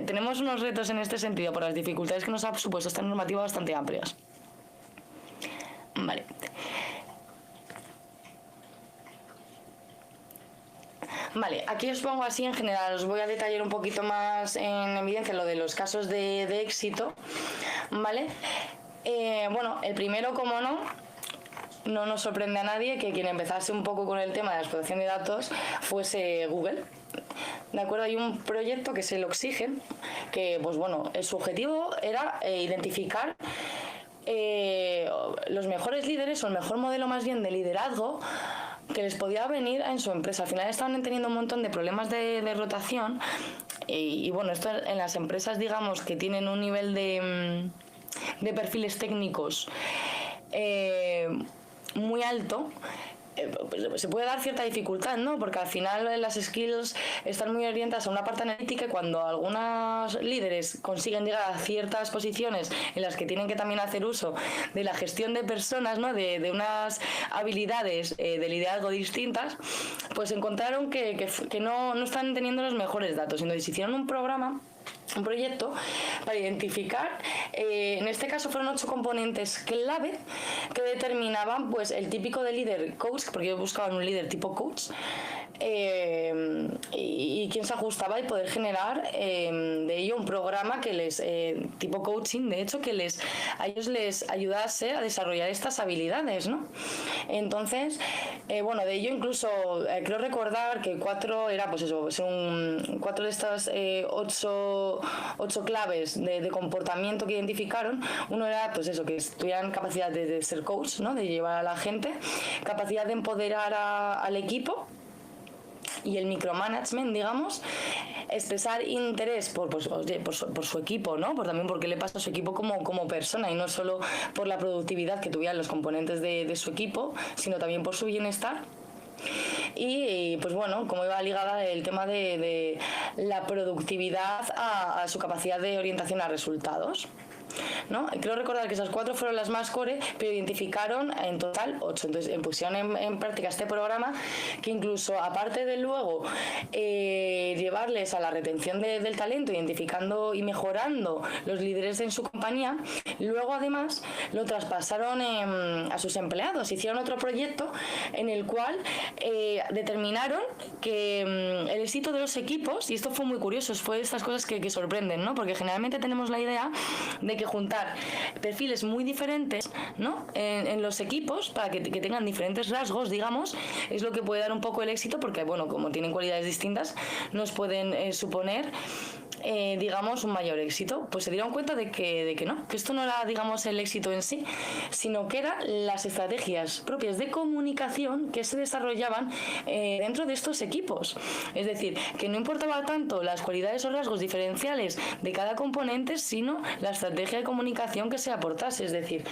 [SPEAKER 1] tenemos unos retos en este sentido por las dificultades que nos ha supuesto esta normativa bastante amplias. Vale. Vale, aquí os pongo así en general, os voy a detallar un poquito más en evidencia lo de los casos de éxito, ¿vale? Bueno, el primero, como no nos sorprende a nadie que quien empezase un poco con el tema de la explotación de datos fuese Google. ¿De acuerdo? Hay un proyecto que es el Oxygen, que pues bueno, su objetivo era identificar los mejores líderes o el mejor modelo más bien de liderazgo que les podía venir en su empresa. Al final estaban teniendo un montón de problemas de rotación y bueno, esto en las empresas, digamos, que tienen un nivel de perfiles técnicos muy alto, pues se puede dar cierta dificultad, ¿no? Porque al final las skills están muy orientadas a una parte analítica y cuando algunos líderes consiguen llegar a ciertas posiciones en las que tienen que también hacer uso de la gestión de personas, ¿no? De unas habilidades de liderazgo distintas, pues encontraron que no están teniendo los mejores datos. Entonces hicieron un proyecto para identificar, en este caso fueron 8 componentes clave que determinaban pues el típico de líder coach, porque yo buscaba un líder tipo coach, y quién se ajustaba y poder generar de ello un programa que les tipo coaching, de hecho, que a ellos les ayudase a desarrollar estas habilidades, ¿no? Entonces, bueno, de ello incluso creo recordar que 4 era pues eso, son 4 de estas 8 claves de comportamiento que identificaron. Uno era pues eso, que tuvieran capacidad de ser coach, ¿no? De llevar a la gente, capacidad de empoderar al equipo y el micromanagement, digamos, expresar interés por su equipo, ¿no? También porque le pasa a su equipo como persona y no solo por la productividad que tuvieran los componentes de su equipo, sino también por su bienestar. Y pues bueno, como iba ligada el tema de la productividad a su capacidad de orientación a resultados, ¿no? Creo recordar que esas 4 fueron las más core, pero identificaron en total 8. Entonces pusieron en práctica este programa que incluso aparte de luego llevarles a la retención del talento, identificando y mejorando los líderes en su compañía, luego además lo traspasaron a sus empleados. Hicieron otro proyecto en el cual determinaron que el éxito de los equipos, y esto fue muy curioso, fue de estas cosas que sorprenden, ¿no? Porque generalmente tenemos la idea de que juntar perfiles muy diferentes, ¿no? en los equipos para que tengan diferentes rasgos, digamos, es lo que puede dar un poco el éxito, porque bueno, como tienen cualidades distintas, nos pueden suponer digamos un mayor éxito. Pues se dieron cuenta de que no, que esto no era, digamos, el éxito en sí, sino que eran las estrategias propias de comunicación que se desarrollaban dentro de estos equipos. Es decir, que no importaba tanto las cualidades o rasgos diferenciales de cada componente, sino la estrategia de comunicación que se aportase. Es decir,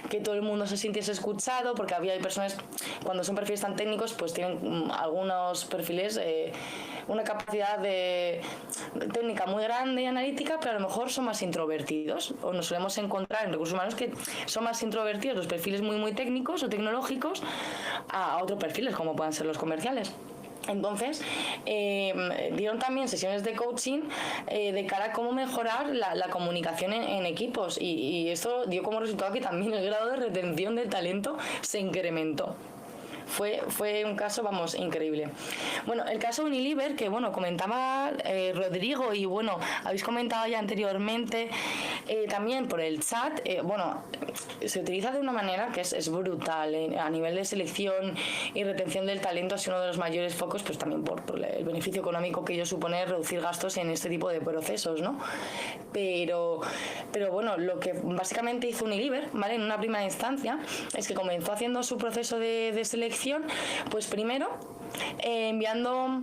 [SPEAKER 1] que todo el mundo se sintiese escuchado, porque hay personas, cuando son perfiles tan técnicos, pues tienen algunos perfiles una capacidad técnica muy grande y analítica, pero a lo mejor son más introvertidos, o nos solemos encontrar en recursos humanos que son más introvertidos los perfiles muy técnicos o tecnológicos a otros perfiles como puedan ser los comerciales. Entonces, dieron también sesiones de coaching de cara a cómo mejorar la comunicación en equipos, y esto dio como resultado que también el grado de retención del talento se incrementó. Fue un caso, vamos, increíble. Bueno, el caso de Unilever, que bueno, comentaba Rodrigo, y bueno, habéis comentado ya anteriormente también por el chat, bueno, se utiliza de una manera que es brutal a nivel de selección y retención del talento. Ha sido uno de los mayores focos, pues también por el beneficio económico que ello supone reducir gastos en este tipo de procesos, ¿no? Pero bueno, lo que básicamente hizo Unilever, ¿vale? En una primera instancia, es que comenzó haciendo su proceso de selección, pues primero enviando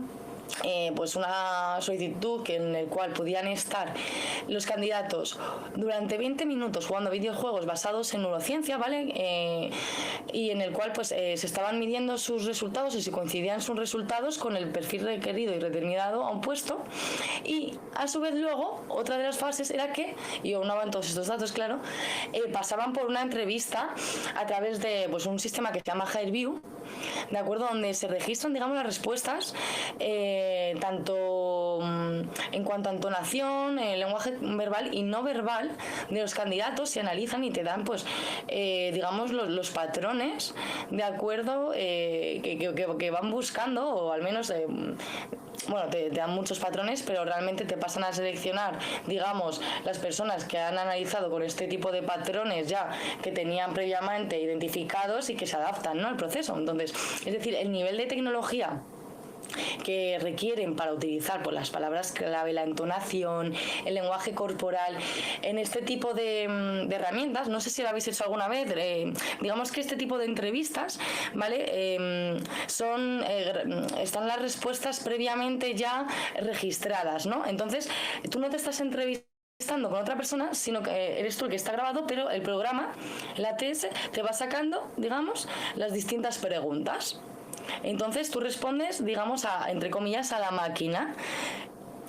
[SPEAKER 1] pues una solicitud en el cual podían estar los candidatos durante 20 minutos jugando videojuegos basados en neurociencia, ¿vale? Y en el cual pues se estaban midiendo sus resultados y si coincidían sus resultados con el perfil requerido y determinado a un puesto. Y a su vez luego otra de las fases era que, y aunaban todos estos datos, claro, pasaban por una entrevista a través de pues un sistema que se llama HireVue, ¿de acuerdo? Donde se registran, digamos, las respuestas tanto en cuanto a entonación, lenguaje verbal y no verbal de los candidatos, se analizan y te dan, pues, digamos, los patrones de acuerdo que van buscando, o al menos bueno, te dan muchos patrones, pero realmente te pasan a seleccionar, digamos, las personas que han analizado con este tipo de patrones ya que tenían previamente identificados y que se adaptan, ¿no?, al proceso. Entonces, es decir, el nivel de tecnología que requieren para utilizar, pues, las palabras clave, la entonación, el lenguaje corporal, en este tipo de herramientas. No sé si lo habéis hecho alguna vez. Digamos que este tipo de entrevistas, ¿vale? Están las respuestas previamente ya registradas, ¿no? Entonces, tú no te estás entrevistando con otra persona, sino que eres tú el que está grabado, pero el programa, la TS, te va sacando, digamos, las distintas preguntas. Entonces tú respondes, digamos, entre comillas, a la máquina,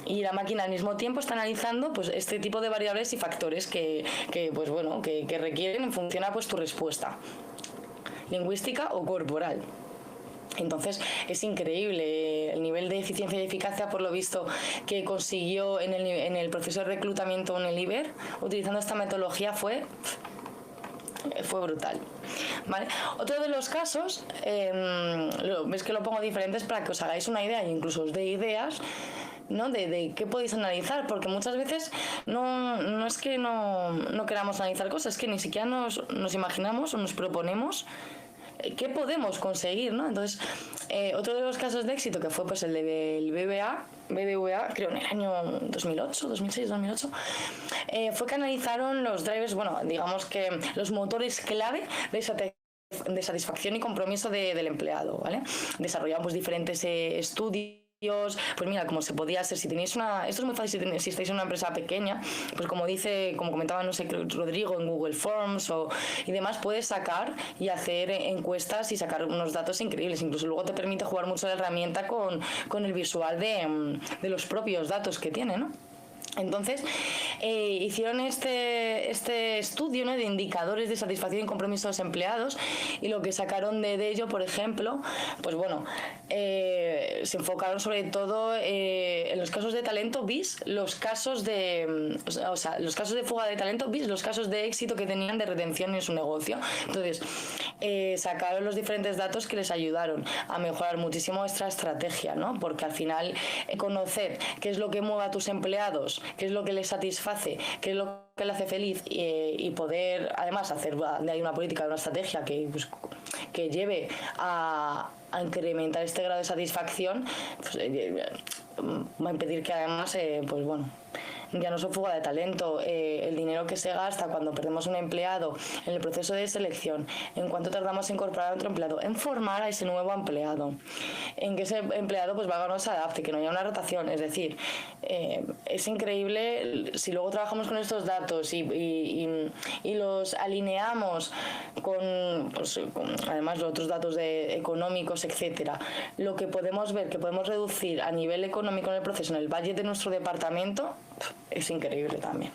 [SPEAKER 1] y la máquina al mismo tiempo está analizando, pues, este tipo de variables y factores que pues bueno, que requieren en función a, pues, tu respuesta lingüística o corporal. Entonces es increíble el nivel de eficiencia y eficacia, por lo visto, que consiguió en el proceso de reclutamiento en el IBER utilizando esta metodología. Fue brutal, ¿vale? Otro de los casos, ves que lo pongo diferentes para que os hagáis una idea e incluso os dé ideas, ¿no?, de qué podéis analizar, porque muchas veces no es que no queramos analizar cosas, es que ni siquiera nos imaginamos o nos proponemos qué podemos conseguir, ¿no? Entonces, otro de los casos de éxito, que fue, pues, el del BBVA, creo en el año 2006-2008, fue que analizaron los drivers, bueno, digamos que los motores clave de satisfacción y compromiso del empleado, ¿vale? Desarrollaban, pues, diferentes estudios. Pues mira, como se podía hacer, si tenéis esto es muy fácil si estáis en una empresa pequeña, pues como comentaba, no sé, Rodrigo, en Google Forms y demás, puedes sacar y hacer encuestas y sacar unos datos increíbles. Incluso luego te permite jugar mucho la herramienta con el visual de los propios datos que tiene, ¿no? Entonces, hicieron este estudio, ¿no?, de indicadores de satisfacción y compromiso de los empleados, y lo que sacaron de ello, por ejemplo, pues bueno, se enfocaron sobre todo en los casos de talento bis, los casos de fuga de talento bis, los casos de éxito que tenían de retención en su negocio. Entonces, sacaron los diferentes datos que les ayudaron a mejorar muchísimo esta estrategia, ¿no? Porque al final, conocer qué es lo que mueve a tus empleados, qué es lo que les satisface, qué es lo que les hace feliz, y poder además hacer de ahí una política, una estrategia que lleve a incrementar este grado de satisfacción, pues, va a impedir que además, pues bueno, ya no es fuga de talento, el dinero que se gasta cuando perdemos un empleado en el proceso de selección, en cuánto tardamos en incorporar a otro empleado, en formar a ese nuevo empleado, en que ese empleado, pues, no se adapte, que no haya una rotación. Es decir, es increíble si luego trabajamos con estos datos y los alineamos con además los otros datos económicos, etcétera, lo que podemos ver, que podemos reducir a nivel económico en el proceso, en el budget de nuestro departamento, es increíble también.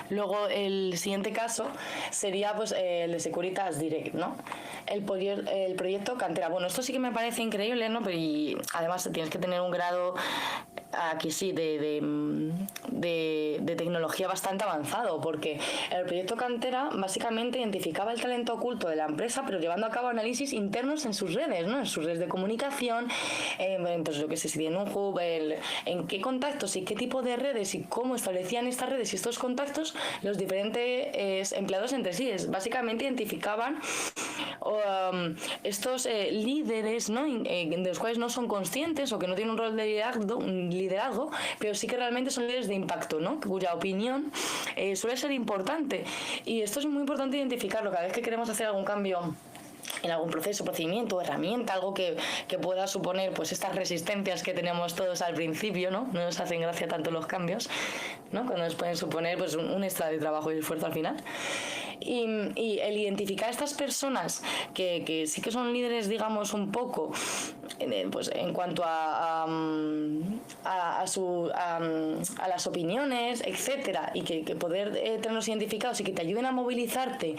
[SPEAKER 1] Luego, el siguiente caso sería, pues, el de Securitas Direct, ¿no? El proyecto Cantera. Bueno, esto sí que me parece increíble, ¿no? Y además tienes que tener un grado, aquí sí, de tecnología bastante avanzado, porque el proyecto Cantera básicamente identificaba el talento oculto de la empresa, pero llevando a cabo análisis internos en sus redes, ¿no? En sus redes de comunicación, entonces, lo que sé, si tienen un hub, en qué contactos y qué tipo de redes y cómo establecían estas redes y estos contactos los diferentes empleados entre sí. Básicamente identificaban estos líderes, ¿no?, de los cuales no son conscientes o que no tienen un rol de liderazgo, pero sí que realmente son líderes de impacto, ¿no?, cuya opinión suele ser importante. Y esto es muy importante identificarlo cada vez que queremos hacer algún cambio en algún proceso, procedimiento, herramienta, algo que pueda suponer, pues, estas resistencias que tenemos todos al principio, ¿no? No nos hacen gracia tanto los cambios, ¿no?, cuando nos pueden suponer, pues, un extra de trabajo y esfuerzo al final. Y el identificar a estas personas que sí que son líderes, digamos, un poco, pues en cuanto a las opiniones, etcétera, y que poder tenerlos identificados y que te ayuden a movilizarte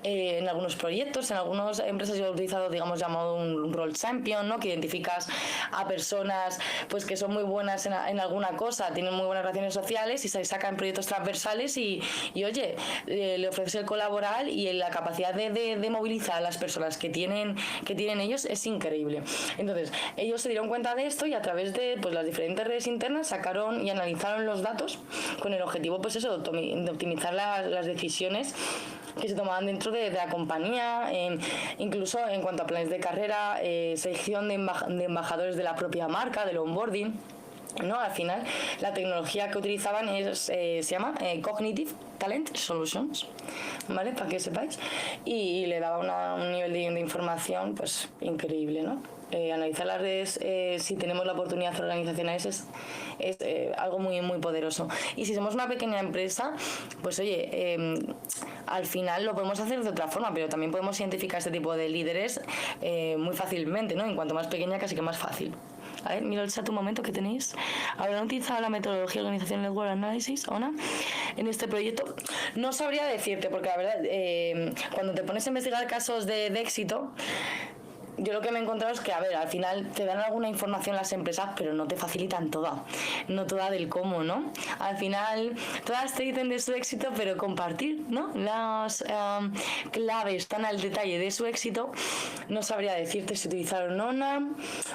[SPEAKER 1] en algunos proyectos, en algunas empresas yo he utilizado, digamos, llamado un role champion, ¿no? Que identificas a personas pues que son muy buenas en alguna cosa, tienen muy buenas relaciones sociales y se sacan proyectos transversales y oye, le ofreces el colaborar y la capacidad de movilizar a las personas que tienen ellos es increíble. Entonces, ellos se dieron cuenta de esto y a través de pues, las diferentes redes internas sacaron y analizaron los datos con el objetivo pues eso, de optimizar las decisiones que se tomaban dentro de la compañía, incluso en cuanto a planes de carrera, selección de embajadores de la propia marca, del onboarding, ¿no? Al final la tecnología que utilizaban se llama Cognitive Talent Solutions, ¿vale? Para que sepáis, y le daba un nivel de información pues increíble, ¿no? Analizar las redes, si tenemos la oportunidad de hacer organizacionales, es algo muy, muy poderoso. Y si somos una pequeña empresa, pues oye, al final lo podemos hacer de otra forma, pero también podemos identificar este tipo de líderes muy fácilmente, ¿no? En cuanto más pequeña, casi que más fácil. A ver, mira el chat un momento que tenéis. ¿Habrán utilizado la metodología de organización Network Analysis, Ona, en este proyecto? No sabría decirte, porque la verdad, cuando te pones a investigar casos de éxito, yo lo que me he encontrado es que, a ver, al final te dan alguna información las empresas, pero no te facilitan toda, no toda del cómo, ¿no? Al final, todas te dicen de su éxito, pero compartir, ¿no? Las claves tan al detalle de su éxito, no sabría decirte si utilizaron ONA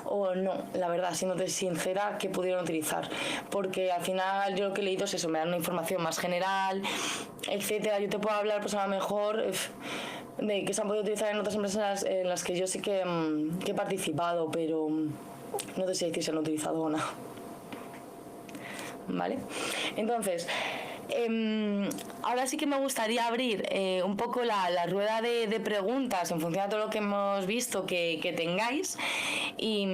[SPEAKER 1] o no, la verdad, siéndote sincera, que pudieron utilizar, porque al final yo lo que he leído es eso, me dan una información más general, etcétera. Yo te puedo hablar, pues a lo mejor de que se han podido utilizar en otras empresas en las que yo sí que he participado, pero no sé si decir si han utilizado o no. ¿Vale? Entonces, ahora sí que me gustaría abrir un poco la rueda de preguntas en función de todo lo que hemos visto que tengáis y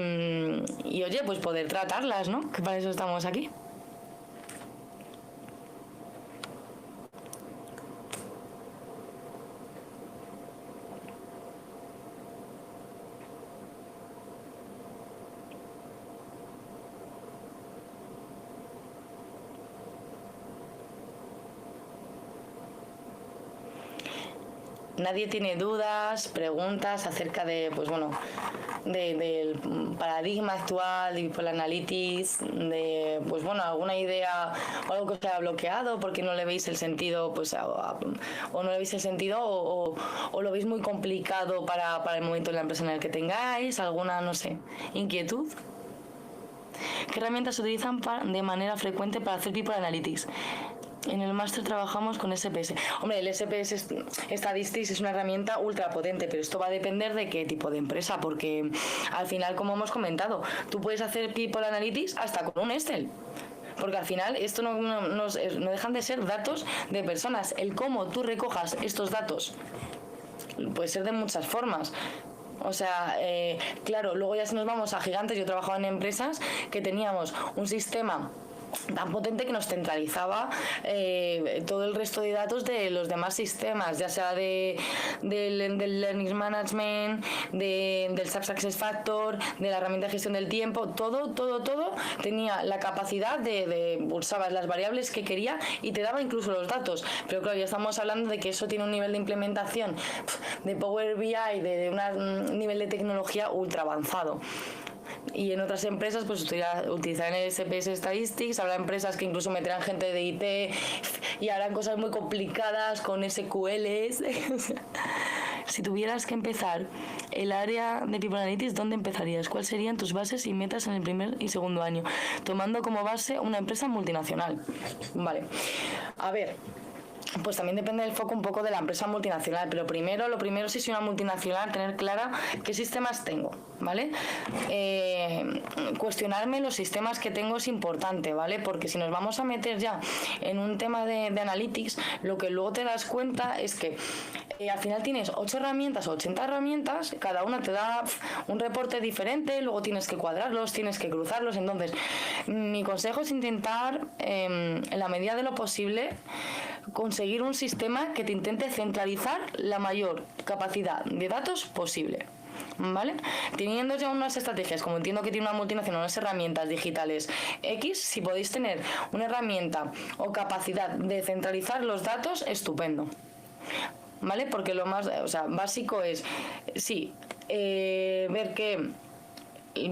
[SPEAKER 1] oye, pues poder tratarlas, ¿no? Que para eso estamos aquí. Nadie tiene dudas, preguntas acerca de, pues bueno, del paradigma actual de People Analytics, de, pues bueno, alguna idea o algo que os haya bloqueado porque no le veis el sentido, pues, o no le veis el sentido o lo veis muy complicado para el momento de la empresa en el que tengáis, alguna, no sé, inquietud. ¿Qué herramientas se utilizan de manera frecuente para hacer People Analytics? En el máster trabajamos con SPS. Hombre, el SPS Statistics es una herramienta ultra potente, pero esto va a depender de qué tipo de empresa, porque al final, como hemos comentado, tú puedes hacer People Analytics hasta con un Excel. Porque al final esto no dejan de ser datos de personas. El cómo tú recojas estos datos puede ser de muchas formas. O sea, claro, luego ya si nos vamos a gigantes, yo he trabajado en empresas que teníamos un sistema tan potente que nos centralizaba todo el resto de datos de los demás sistemas, ya sea del Learning Management, del SAP Success Factor, de la herramienta de gestión del tiempo, todo tenía la capacidad de pulsabas las variables que quería y te daba incluso los datos. Pero claro, ya estamos hablando de que eso tiene un nivel de implementación de Power BI, de un nivel de tecnología ultra avanzado. Y en otras empresas pues utilizarán el SPS Statistics, habrá empresas que incluso meterán gente de IT y harán cosas muy complicadas con SQLs. Si tuvieras que empezar el área de People Analytics, ¿dónde empezarías? ¿Cuáles serían tus bases y metas en el primer y segundo año? Tomando como base una empresa multinacional. Vale, a ver, pues también depende del foco un poco de la empresa multinacional, pero lo primero si soy una multinacional, tener clara qué sistemas tengo, ¿vale? Cuestionarme los sistemas que tengo es importante, ¿vale? Porque si nos vamos a meter ya en un tema de analytics, lo que luego te das cuenta es que al final tienes 8 herramientas o 80 herramientas, cada una te da un reporte diferente, luego tienes que cuadrarlos, tienes que cruzarlos. Entonces, mi consejo es intentar, en la medida de lo posible, conseguir un sistema que te intente centralizar la mayor capacidad de datos posible. ¿Vale? Teniendo ya unas estrategias, como entiendo que tiene una multinacional, unas herramientas digitales X, si podéis tener una herramienta o capacidad de centralizar los datos, estupendo. ¿Vale? Porque lo más, básico es, sí, ver qué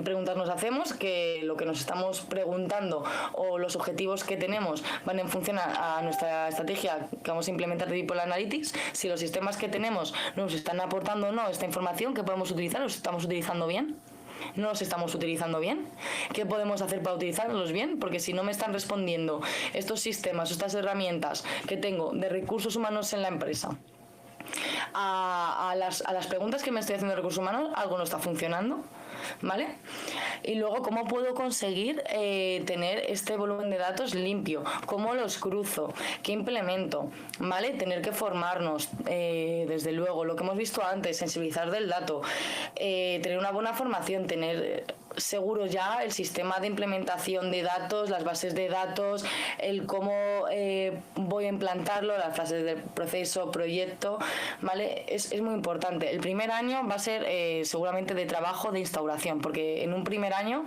[SPEAKER 1] preguntas nos hacemos, que lo que nos estamos preguntando o los objetivos que tenemos van en función a nuestra estrategia que vamos a implementar de People Analytics, si los sistemas que tenemos nos están aportando o no esta información que podemos utilizar, los estamos utilizando bien, no los estamos utilizando bien, qué podemos hacer para utilizarlos bien, porque si no me están respondiendo estos sistemas, estas herramientas que tengo de recursos humanos en la empresa a las preguntas que me estoy haciendo de recursos humanos, algo no está funcionando. ¿Vale? Y luego, ¿cómo puedo conseguir tener este volumen de datos limpio? ¿Cómo los cruzo? ¿Qué implemento? ¿Vale? Tener que formarnos, desde luego, lo que hemos visto antes, sensibilizar del dato, tener una buena formación, tener seguro ya el sistema de implementación de datos, las bases de datos, el cómo voy a implantarlo, las fases del proceso, proyecto, ¿vale? Es muy importante. El primer año va a ser seguramente de trabajo de instauración, porque en un primer año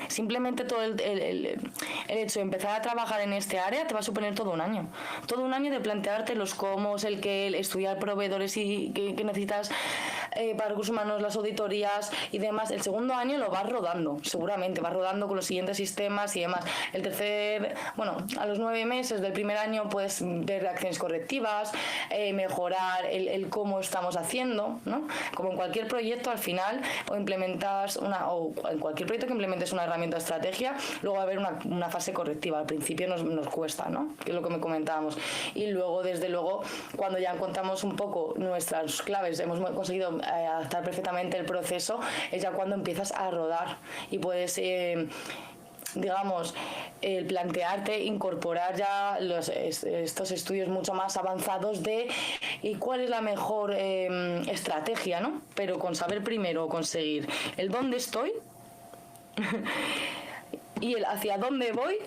[SPEAKER 1] simplemente todo el hecho de empezar a trabajar en este área te va a suponer todo un año de plantearte los cómo, el qué, el estudiar proveedores y que necesitas para recursos humanos, las auditorías y demás. El segundo año lo vas rodando, seguramente vas rodando con los siguientes sistemas y demás. El tercer, a los 9 meses del primer año puedes ver acciones correctivas, mejorar el cómo estamos haciendo, ¿no? Como en cualquier proyecto, al final o implementas o en cualquier proyecto que implementes una herramienta de estrategia, luego va a haber una fase correctiva. Al principio nos cuesta, ¿no? Que es lo que me comentábamos. Y luego, desde luego, cuando ya encontramos un poco nuestras claves, hemos conseguido adaptar perfectamente el proceso, es ya cuando empiezas a rodar y puedes plantearte incorporar ya estos estudios mucho más avanzados de y cuál es la mejor estrategia, ¿no? Pero con saber primero conseguir el dónde estoy y el hacia dónde voy.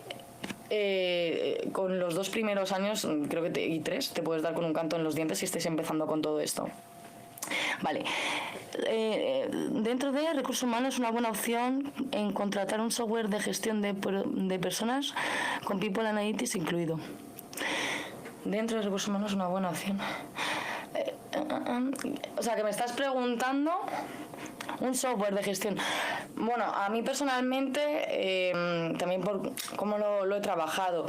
[SPEAKER 1] Con los 2 primeros años, creo que y 3, te puedes dar con un canto en los dientes si estés empezando con todo esto. Vale. Dentro de recursos humanos, una buena opción en contratar un software de gestión de personas con People Analytics incluido. Dentro de recursos humanos, una buena opción. Que me estás preguntando un software de gestión. Bueno, a mí personalmente, también por cómo lo he trabajado,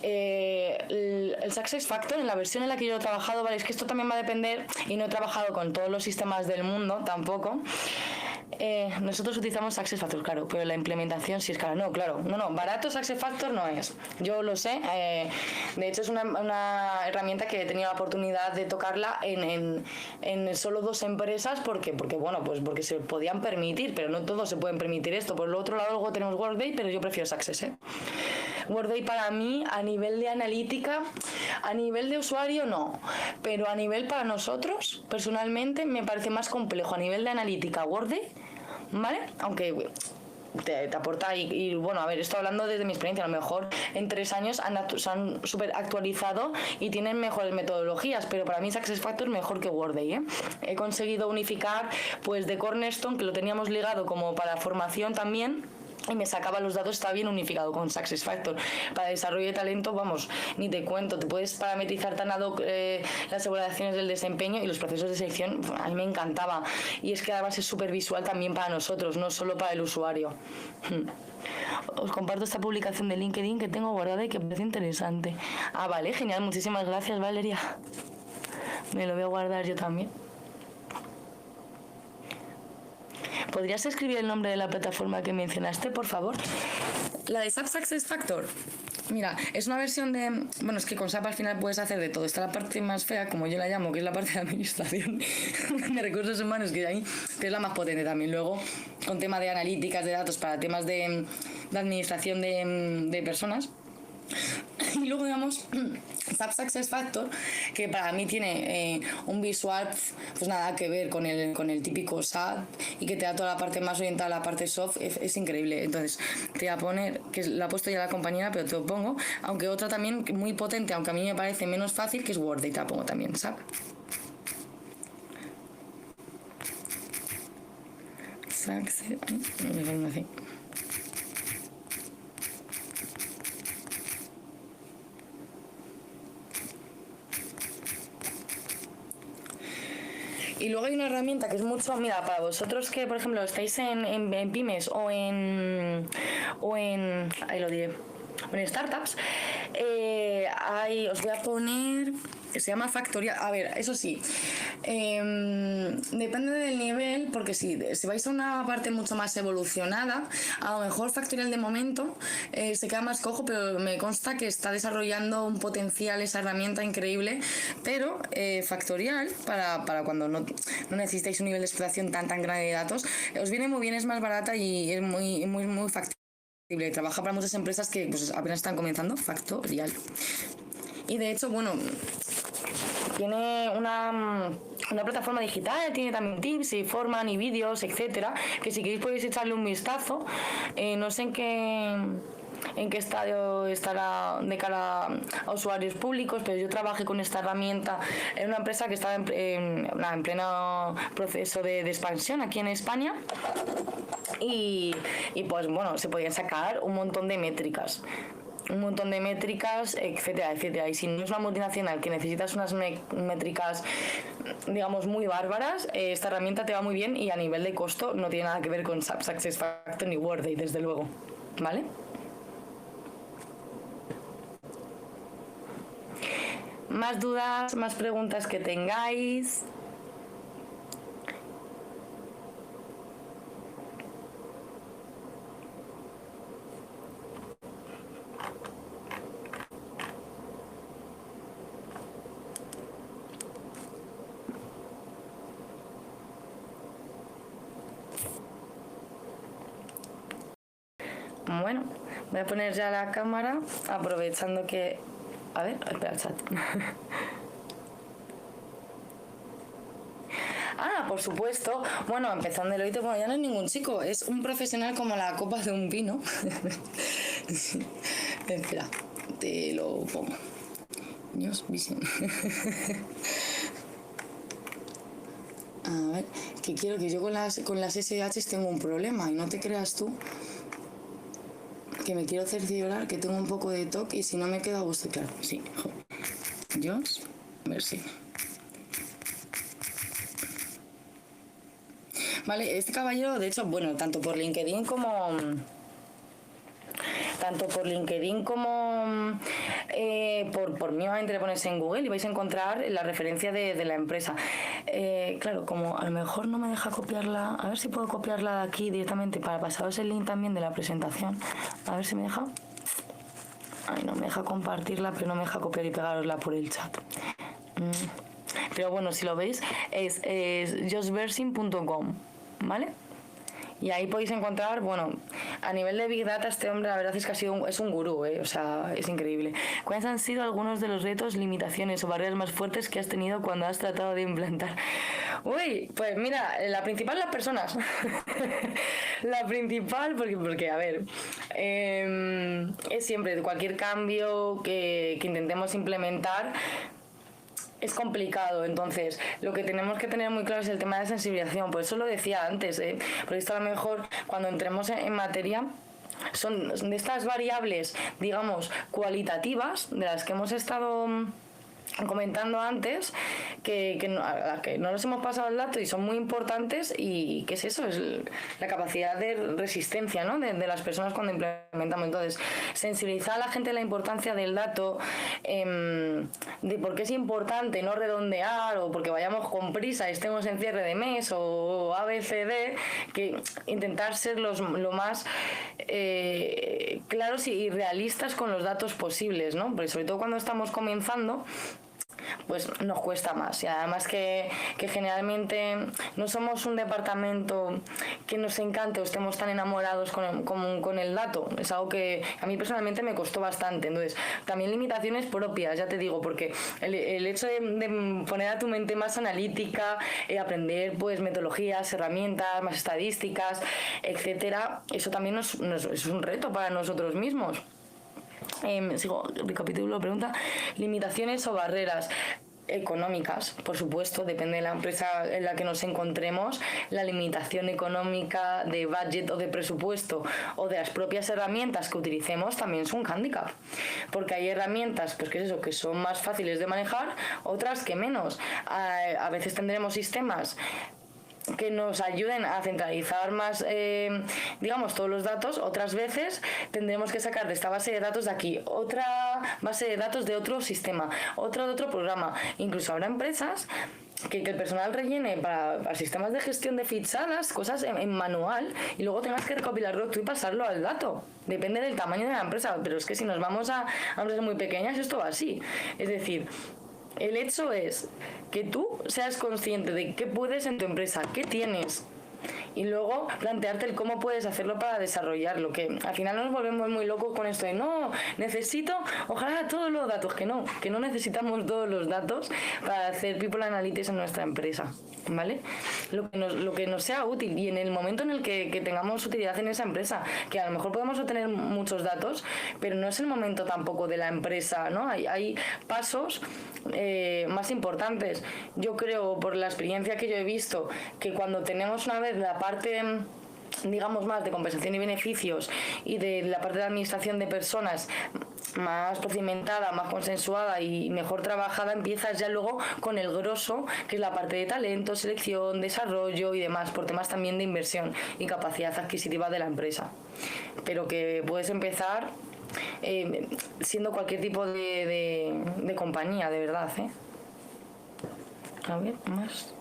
[SPEAKER 1] el Success Factor, en la versión en la que yo he trabajado, vale, es que esto también va a depender, y no he trabajado con todos los sistemas del mundo tampoco. Nosotros utilizamos Success Factor, claro, pero la implementación sí es cara. No, barato Success Factor no es. Yo lo sé. De hecho, es una herramienta que he tenido la oportunidad de tocarla en solo 2 empresas. Porque se podían permitir, pero no todos se pueden permitir esto. Por el otro lado, luego tenemos Workday, pero yo prefiero Success. Workday para mí, a nivel de analítica, a nivel de usuario no, pero a nivel para nosotros, personalmente, me parece más complejo a nivel de analítica Workday, ¿vale? Aunque te aporta estoy hablando desde mi experiencia, a lo mejor en 3 años se han súper actualizado y tienen mejores metodologías, pero para mí SuccessFactors es mejor que Workday. He conseguido unificar pues de Cornerstone, que lo teníamos ligado como para formación también, y me sacaba los datos, está bien unificado con SuccessFactors. Para desarrollo de talento, ni te cuento, te puedes parametrizar tan ad hoc las evaluaciones del desempeño y los procesos de selección. A mí me encantaba, y es que además es súper visual también para nosotros, no solo para el usuario. Os comparto esta publicación de LinkedIn que tengo guardada y que me parece interesante. Vale, genial, muchísimas gracias, Valeria. Me lo voy a guardar yo también. ¿Podrías escribir el nombre de la plataforma que mencionaste, por favor? La de SAP SuccessFactors. Mira, es una versión de... es que con SAP al final puedes hacer de todo. Está la parte más fea, como yo la llamo, que es la parte de administración de recursos humanos, que es la más potente también. Luego, con tema de analíticas, de datos, para temas de administración de personas. Y luego, digamos, SAP Success Factor, que para mí tiene un visual, pues nada que ver con el típico SAP, y que te da toda la parte más orientada a la parte soft, es increíble. Entonces, te voy a poner, que la ha puesto ya la compañera, pero te lo pongo, aunque otra también muy potente, aunque a mí me parece menos fácil, que es Word, y te la pongo también, SAP. Success, así. Y luego hay una herramienta que es mucho, mira, para vosotros que, por ejemplo, estáis en pymes o en, ahí lo diré, en startups, os voy a poner, se llama Factorial. A ver, eso sí, depende del nivel, porque si vais a una parte mucho más evolucionada, a lo mejor Factorial de momento se queda más cojo, pero me consta que está desarrollando un potencial esa herramienta increíble. Pero Factorial, para cuando no necesitáis un nivel de explotación tan grande de datos, os viene muy bien, es más barata y es muy factible. Trabaja para muchas empresas que pues, apenas están comenzando. Factorial. Y de hecho, bueno, tiene una plataforma digital, tiene también tips y forman y vídeos, etcétera, que si queréis podéis echarle un vistazo. No sé en qué estadio estará de cara a usuarios públicos, pero yo trabajé con esta herramienta en una empresa que estaba en pleno proceso de expansión aquí en España, y pues bueno, se podían sacar un montón de métricas, etcétera, etcétera. Y si no es una multinacional que necesitas unas métricas, digamos, muy bárbaras, esta herramienta te va muy bien, y a nivel de costo no tiene nada que ver con SAP SuccessFactors ni Workday, desde luego, ¿vale? Más dudas, más preguntas que tengáis. Bueno, voy a poner ya la cámara, aprovechando que... A ver, espera el chat. Ah, por supuesto. Bueno, empezando el oído, bueno, ya no es ningún chico, es un profesional como la copa de un vino. Espera, te lo pongo. News Vision. A ver, que quiero que yo con las SH tengo un problema, y no te creas tú que me quiero cerciorar que tengo un poco de TOC, y si no me queda a gusto, claro, sí. Dios, a ver si... Vale, este caballero, de hecho, bueno, tanto por LinkedIn como por mínimamente le pones en Google y vais a encontrar la referencia de la empresa. Claro, como a lo mejor no me deja copiarla, a ver si puedo copiarla de aquí directamente para pasaros el link también de la presentación. A ver si me deja. Ay, no me deja compartirla, pero no me deja copiar y pegarosla por el chat. Pero bueno, si lo veis, es josversing.com, ¿vale? Y ahí podéis encontrar, bueno, a nivel de Big Data, este hombre la verdad es que es un gurú, o sea, es increíble. ¿Cuáles han sido algunos de los retos, limitaciones o barreras más fuertes que has tenido cuando has tratado de implantar? Uy, pues mira, la principal, las personas. La principal, porque a ver, es siempre cualquier cambio que intentemos implementar, es complicado. Entonces lo que tenemos que tener muy claro es el tema de sensibilización. Por eso lo decía antes, porque esto a lo mejor cuando entremos en materia son de estas variables, digamos, cualitativas, de las que hemos estado comentando antes, que no nos hemos pasado el dato y son muy importantes. Y ¿qué es eso? Es la capacidad de resistencia, ¿no? de las personas cuando implementamos. Entonces, sensibilizar a la gente de la importancia del dato, de por qué es importante no redondear, o porque vayamos con prisa, estemos en cierre de mes o ABCD, que intentar ser lo más claros y realistas con los datos posibles, ¿no? Porque sobre todo cuando estamos comenzando, pues nos cuesta más. Y además que generalmente no somos un departamento que nos encante o estemos tan enamorados con el dato. Es algo que a mí personalmente me costó bastante. Entonces, también limitaciones propias, ya te digo, porque el hecho de poner a tu mente más analítica, aprender pues metodologías, herramientas, más estadísticas, etcétera, eso también es un reto para nosotros mismos. Sigo, recapitulo, pregunta. Limitaciones o barreras económicas, por supuesto, depende de la empresa en la que nos encontremos. La limitación económica de budget o de presupuesto o de las propias herramientas que utilicemos también es un hándicap, porque hay herramientas pues que es eso, que son más fáciles de manejar, otras que menos. A veces tendremos sistemas que nos ayuden a centralizar más, digamos, todos los datos. Otras veces tendremos que sacar de esta base de datos de aquí otra base de datos de otro sistema, otra de otro programa. Incluso habrá empresas que el personal rellene para sistemas de gestión de fichadas, cosas en manual, y luego tengas que recopilarlo tú y pasarlo al dato. Depende del tamaño de la empresa, pero es que si nos vamos a empresas muy pequeñas, esto va así. Es decir, el hecho es que tú seas consciente de qué puedes en tu empresa, qué tienes, y luego plantearte el cómo puedes hacerlo para desarrollarlo, que al final nos volvemos muy locos con esto de no, necesito, ojalá todos los datos, que no necesitamos todos los datos para hacer People Analytics en nuestra empresa, ¿vale? Lo que nos sea útil, y en el momento en el que tengamos utilidad en esa empresa, que a lo mejor podemos obtener muchos datos, pero no es el momento tampoco de la empresa, ¿no? Hay pasos más importantes. Yo creo, por la experiencia que yo he visto, que cuando tenemos una vez la parte, digamos, más de compensación y beneficios, y de la parte de administración de personas más procedimentada, más consensuada y mejor trabajada, empiezas ya luego con el grosso, que es la parte de talento, selección, desarrollo y demás, por temas también de inversión y capacidad adquisitiva de la empresa. Pero que puedes empezar siendo cualquier tipo de compañía, de verdad, ¿eh? A ver, más.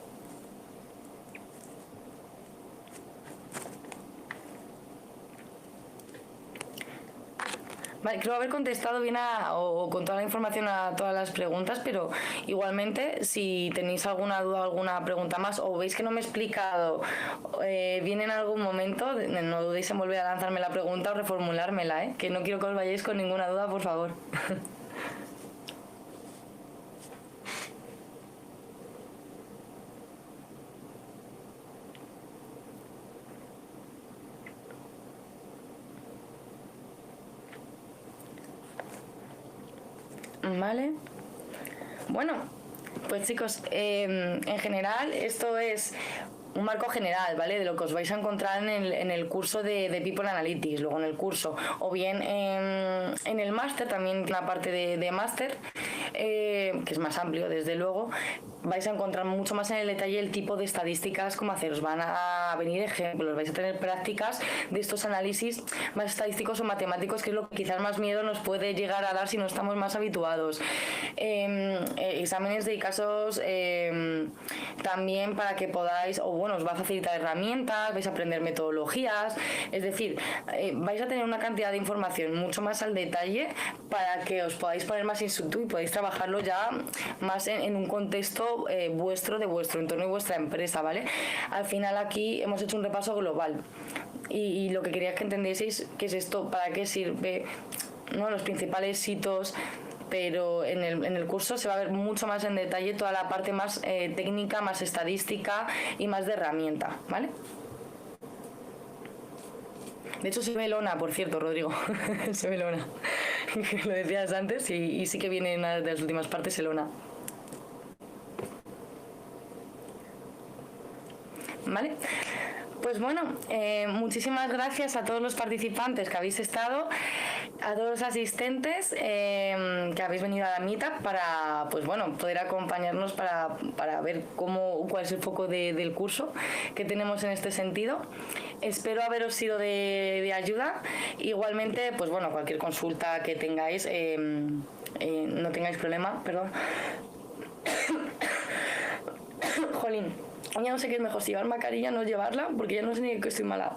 [SPEAKER 1] Vale, creo haber contestado bien o con toda la información a todas las preguntas, pero igualmente si tenéis alguna duda o alguna pregunta más, o veis que no me he explicado bien en algún momento, no dudéis en volver a lanzarme la pregunta o reformulármela, que no quiero que os vayáis con ninguna duda, por favor. Vale. Bueno, pues chicos, en general esto es un marco general, ¿vale? De lo que os vais a encontrar en el curso de People Analytics, luego en el curso, o bien en el máster, también una parte de máster, que es más amplio, desde luego. Vais a encontrar mucho más en el detalle el tipo de estadísticas, cómo hacer. Os van a venir ejemplos, vais a tener prácticas de estos análisis más estadísticos o matemáticos, que es lo que quizás más miedo nos puede llegar a dar si no estamos más habituados. Exámenes de casos también, para que podáis, o bueno, os va a facilitar herramientas, vais a aprender metodologías, es decir, vais a tener una cantidad de información mucho más al detalle para que os podáis poner más in situ y podáis trabajarlo ya más en un contexto vuestro, de vuestro entorno y vuestra empresa, ¿vale? Al final aquí hemos hecho un repaso global y lo que quería que entendieseis qué es esto, para qué sirve, ¿no? Los principales hitos, pero en el curso se va a ver mucho más en detalle toda la parte más técnica, más estadística y más de herramienta, ¿vale? De hecho se ve lona, por cierto, Rodrigo. Se ve lona. Lo decías antes y sí que viene en una de las últimas partes lona. ¿Vale? Pues bueno, muchísimas gracias a todos los participantes que habéis estado, a todos los asistentes que habéis venido a la meetup para, pues bueno, poder acompañarnos para ver cuál es el foco del curso que tenemos en este sentido. Espero haberos sido de ayuda. Igualmente, pues bueno, cualquier consulta que tengáis, no tengáis problema, perdón. Jolín. Ya no sé qué es mejor, si llevar mascarilla o no llevarla, porque ya no sé ni que estoy mala.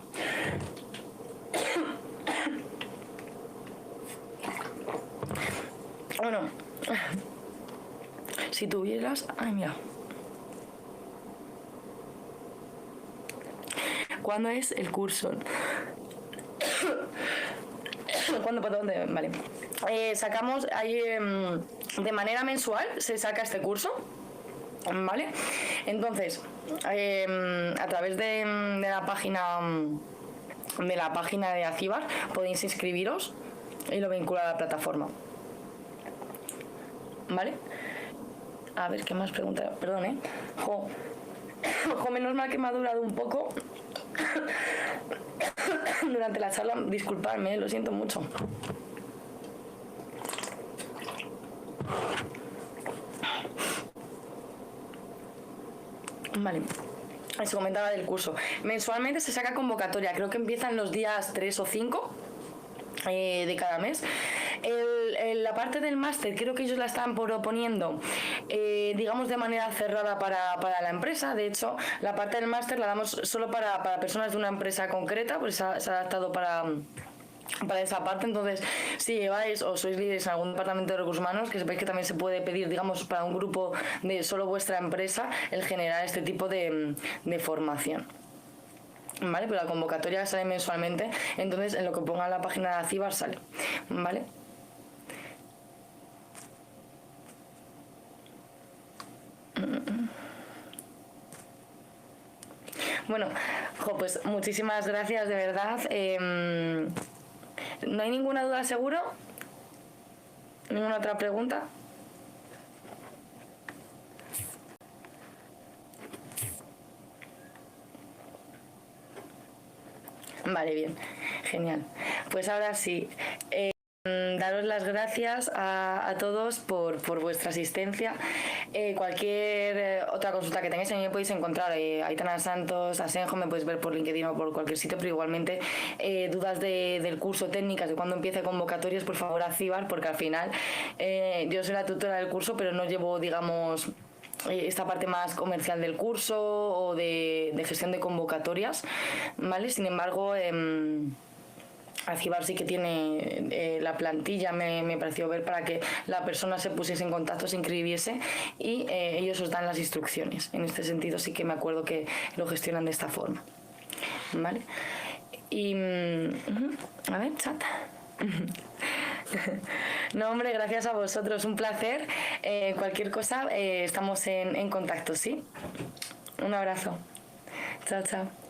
[SPEAKER 1] Bueno, Si tuvieras... Ay, mira. ¿Cuándo es el curso? ¿Cuándo? ¿Para dónde? Vale. Sacamos ahí de manera mensual, se saca este curso, ¿vale? Entonces, a través de la página de Acíbar podéis inscribiros y lo vincula a la plataforma, ¿vale? A ver, ¿qué más pregunta? Perdón, ¿eh? Menos mal que me ha durado un poco durante la charla. Disculpadme, lo siento mucho. Vale. Se comentaba del curso. Mensualmente se saca convocatoria. Creo que empiezan los días 3 o 5 de cada mes. La parte del máster creo que ellos la están proponiendo digamos de manera cerrada para la empresa. De hecho, la parte del máster la damos solo para personas de una empresa concreta, pues se ha adaptado para esa parte. Entonces, si lleváis o sois líderes en algún departamento de recursos humanos, que sepáis que también se puede pedir, digamos, para un grupo de solo vuestra empresa, el generar este tipo de formación. ¿Vale? Pero la convocatoria sale mensualmente, entonces en lo que ponga en la página de Acíbar sale, ¿vale? Bueno, pues muchísimas gracias, de verdad. ¿No hay ninguna duda, seguro? ¿Ninguna otra pregunta? Vale, bien, genial. Pues ahora sí, daros las gracias a todos por vuestra asistencia. Cualquier otra consulta que tengáis, a mí me podéis encontrar Aitana Santos, Asenjo, me podéis ver por LinkedIn o por cualquier sitio, pero igualmente dudas del curso, técnicas de cuándo empiece convocatorias, por favor Acíbar, porque al final yo soy la tutora del curso, pero no llevo, digamos, esta parte más comercial del curso o de gestión de convocatorias, ¿vale? Sin embargo, Acíbar sí que tiene la plantilla, me pareció ver, para que la persona se pusiese en contacto, se inscribiese y ellos os dan las instrucciones. En este sentido sí que me acuerdo que lo gestionan de esta forma, ¿vale? Y a ver, chat. No, hombre, gracias a vosotros, un placer. Cualquier cosa, estamos en contacto, ¿sí? Un abrazo. Chao, chao.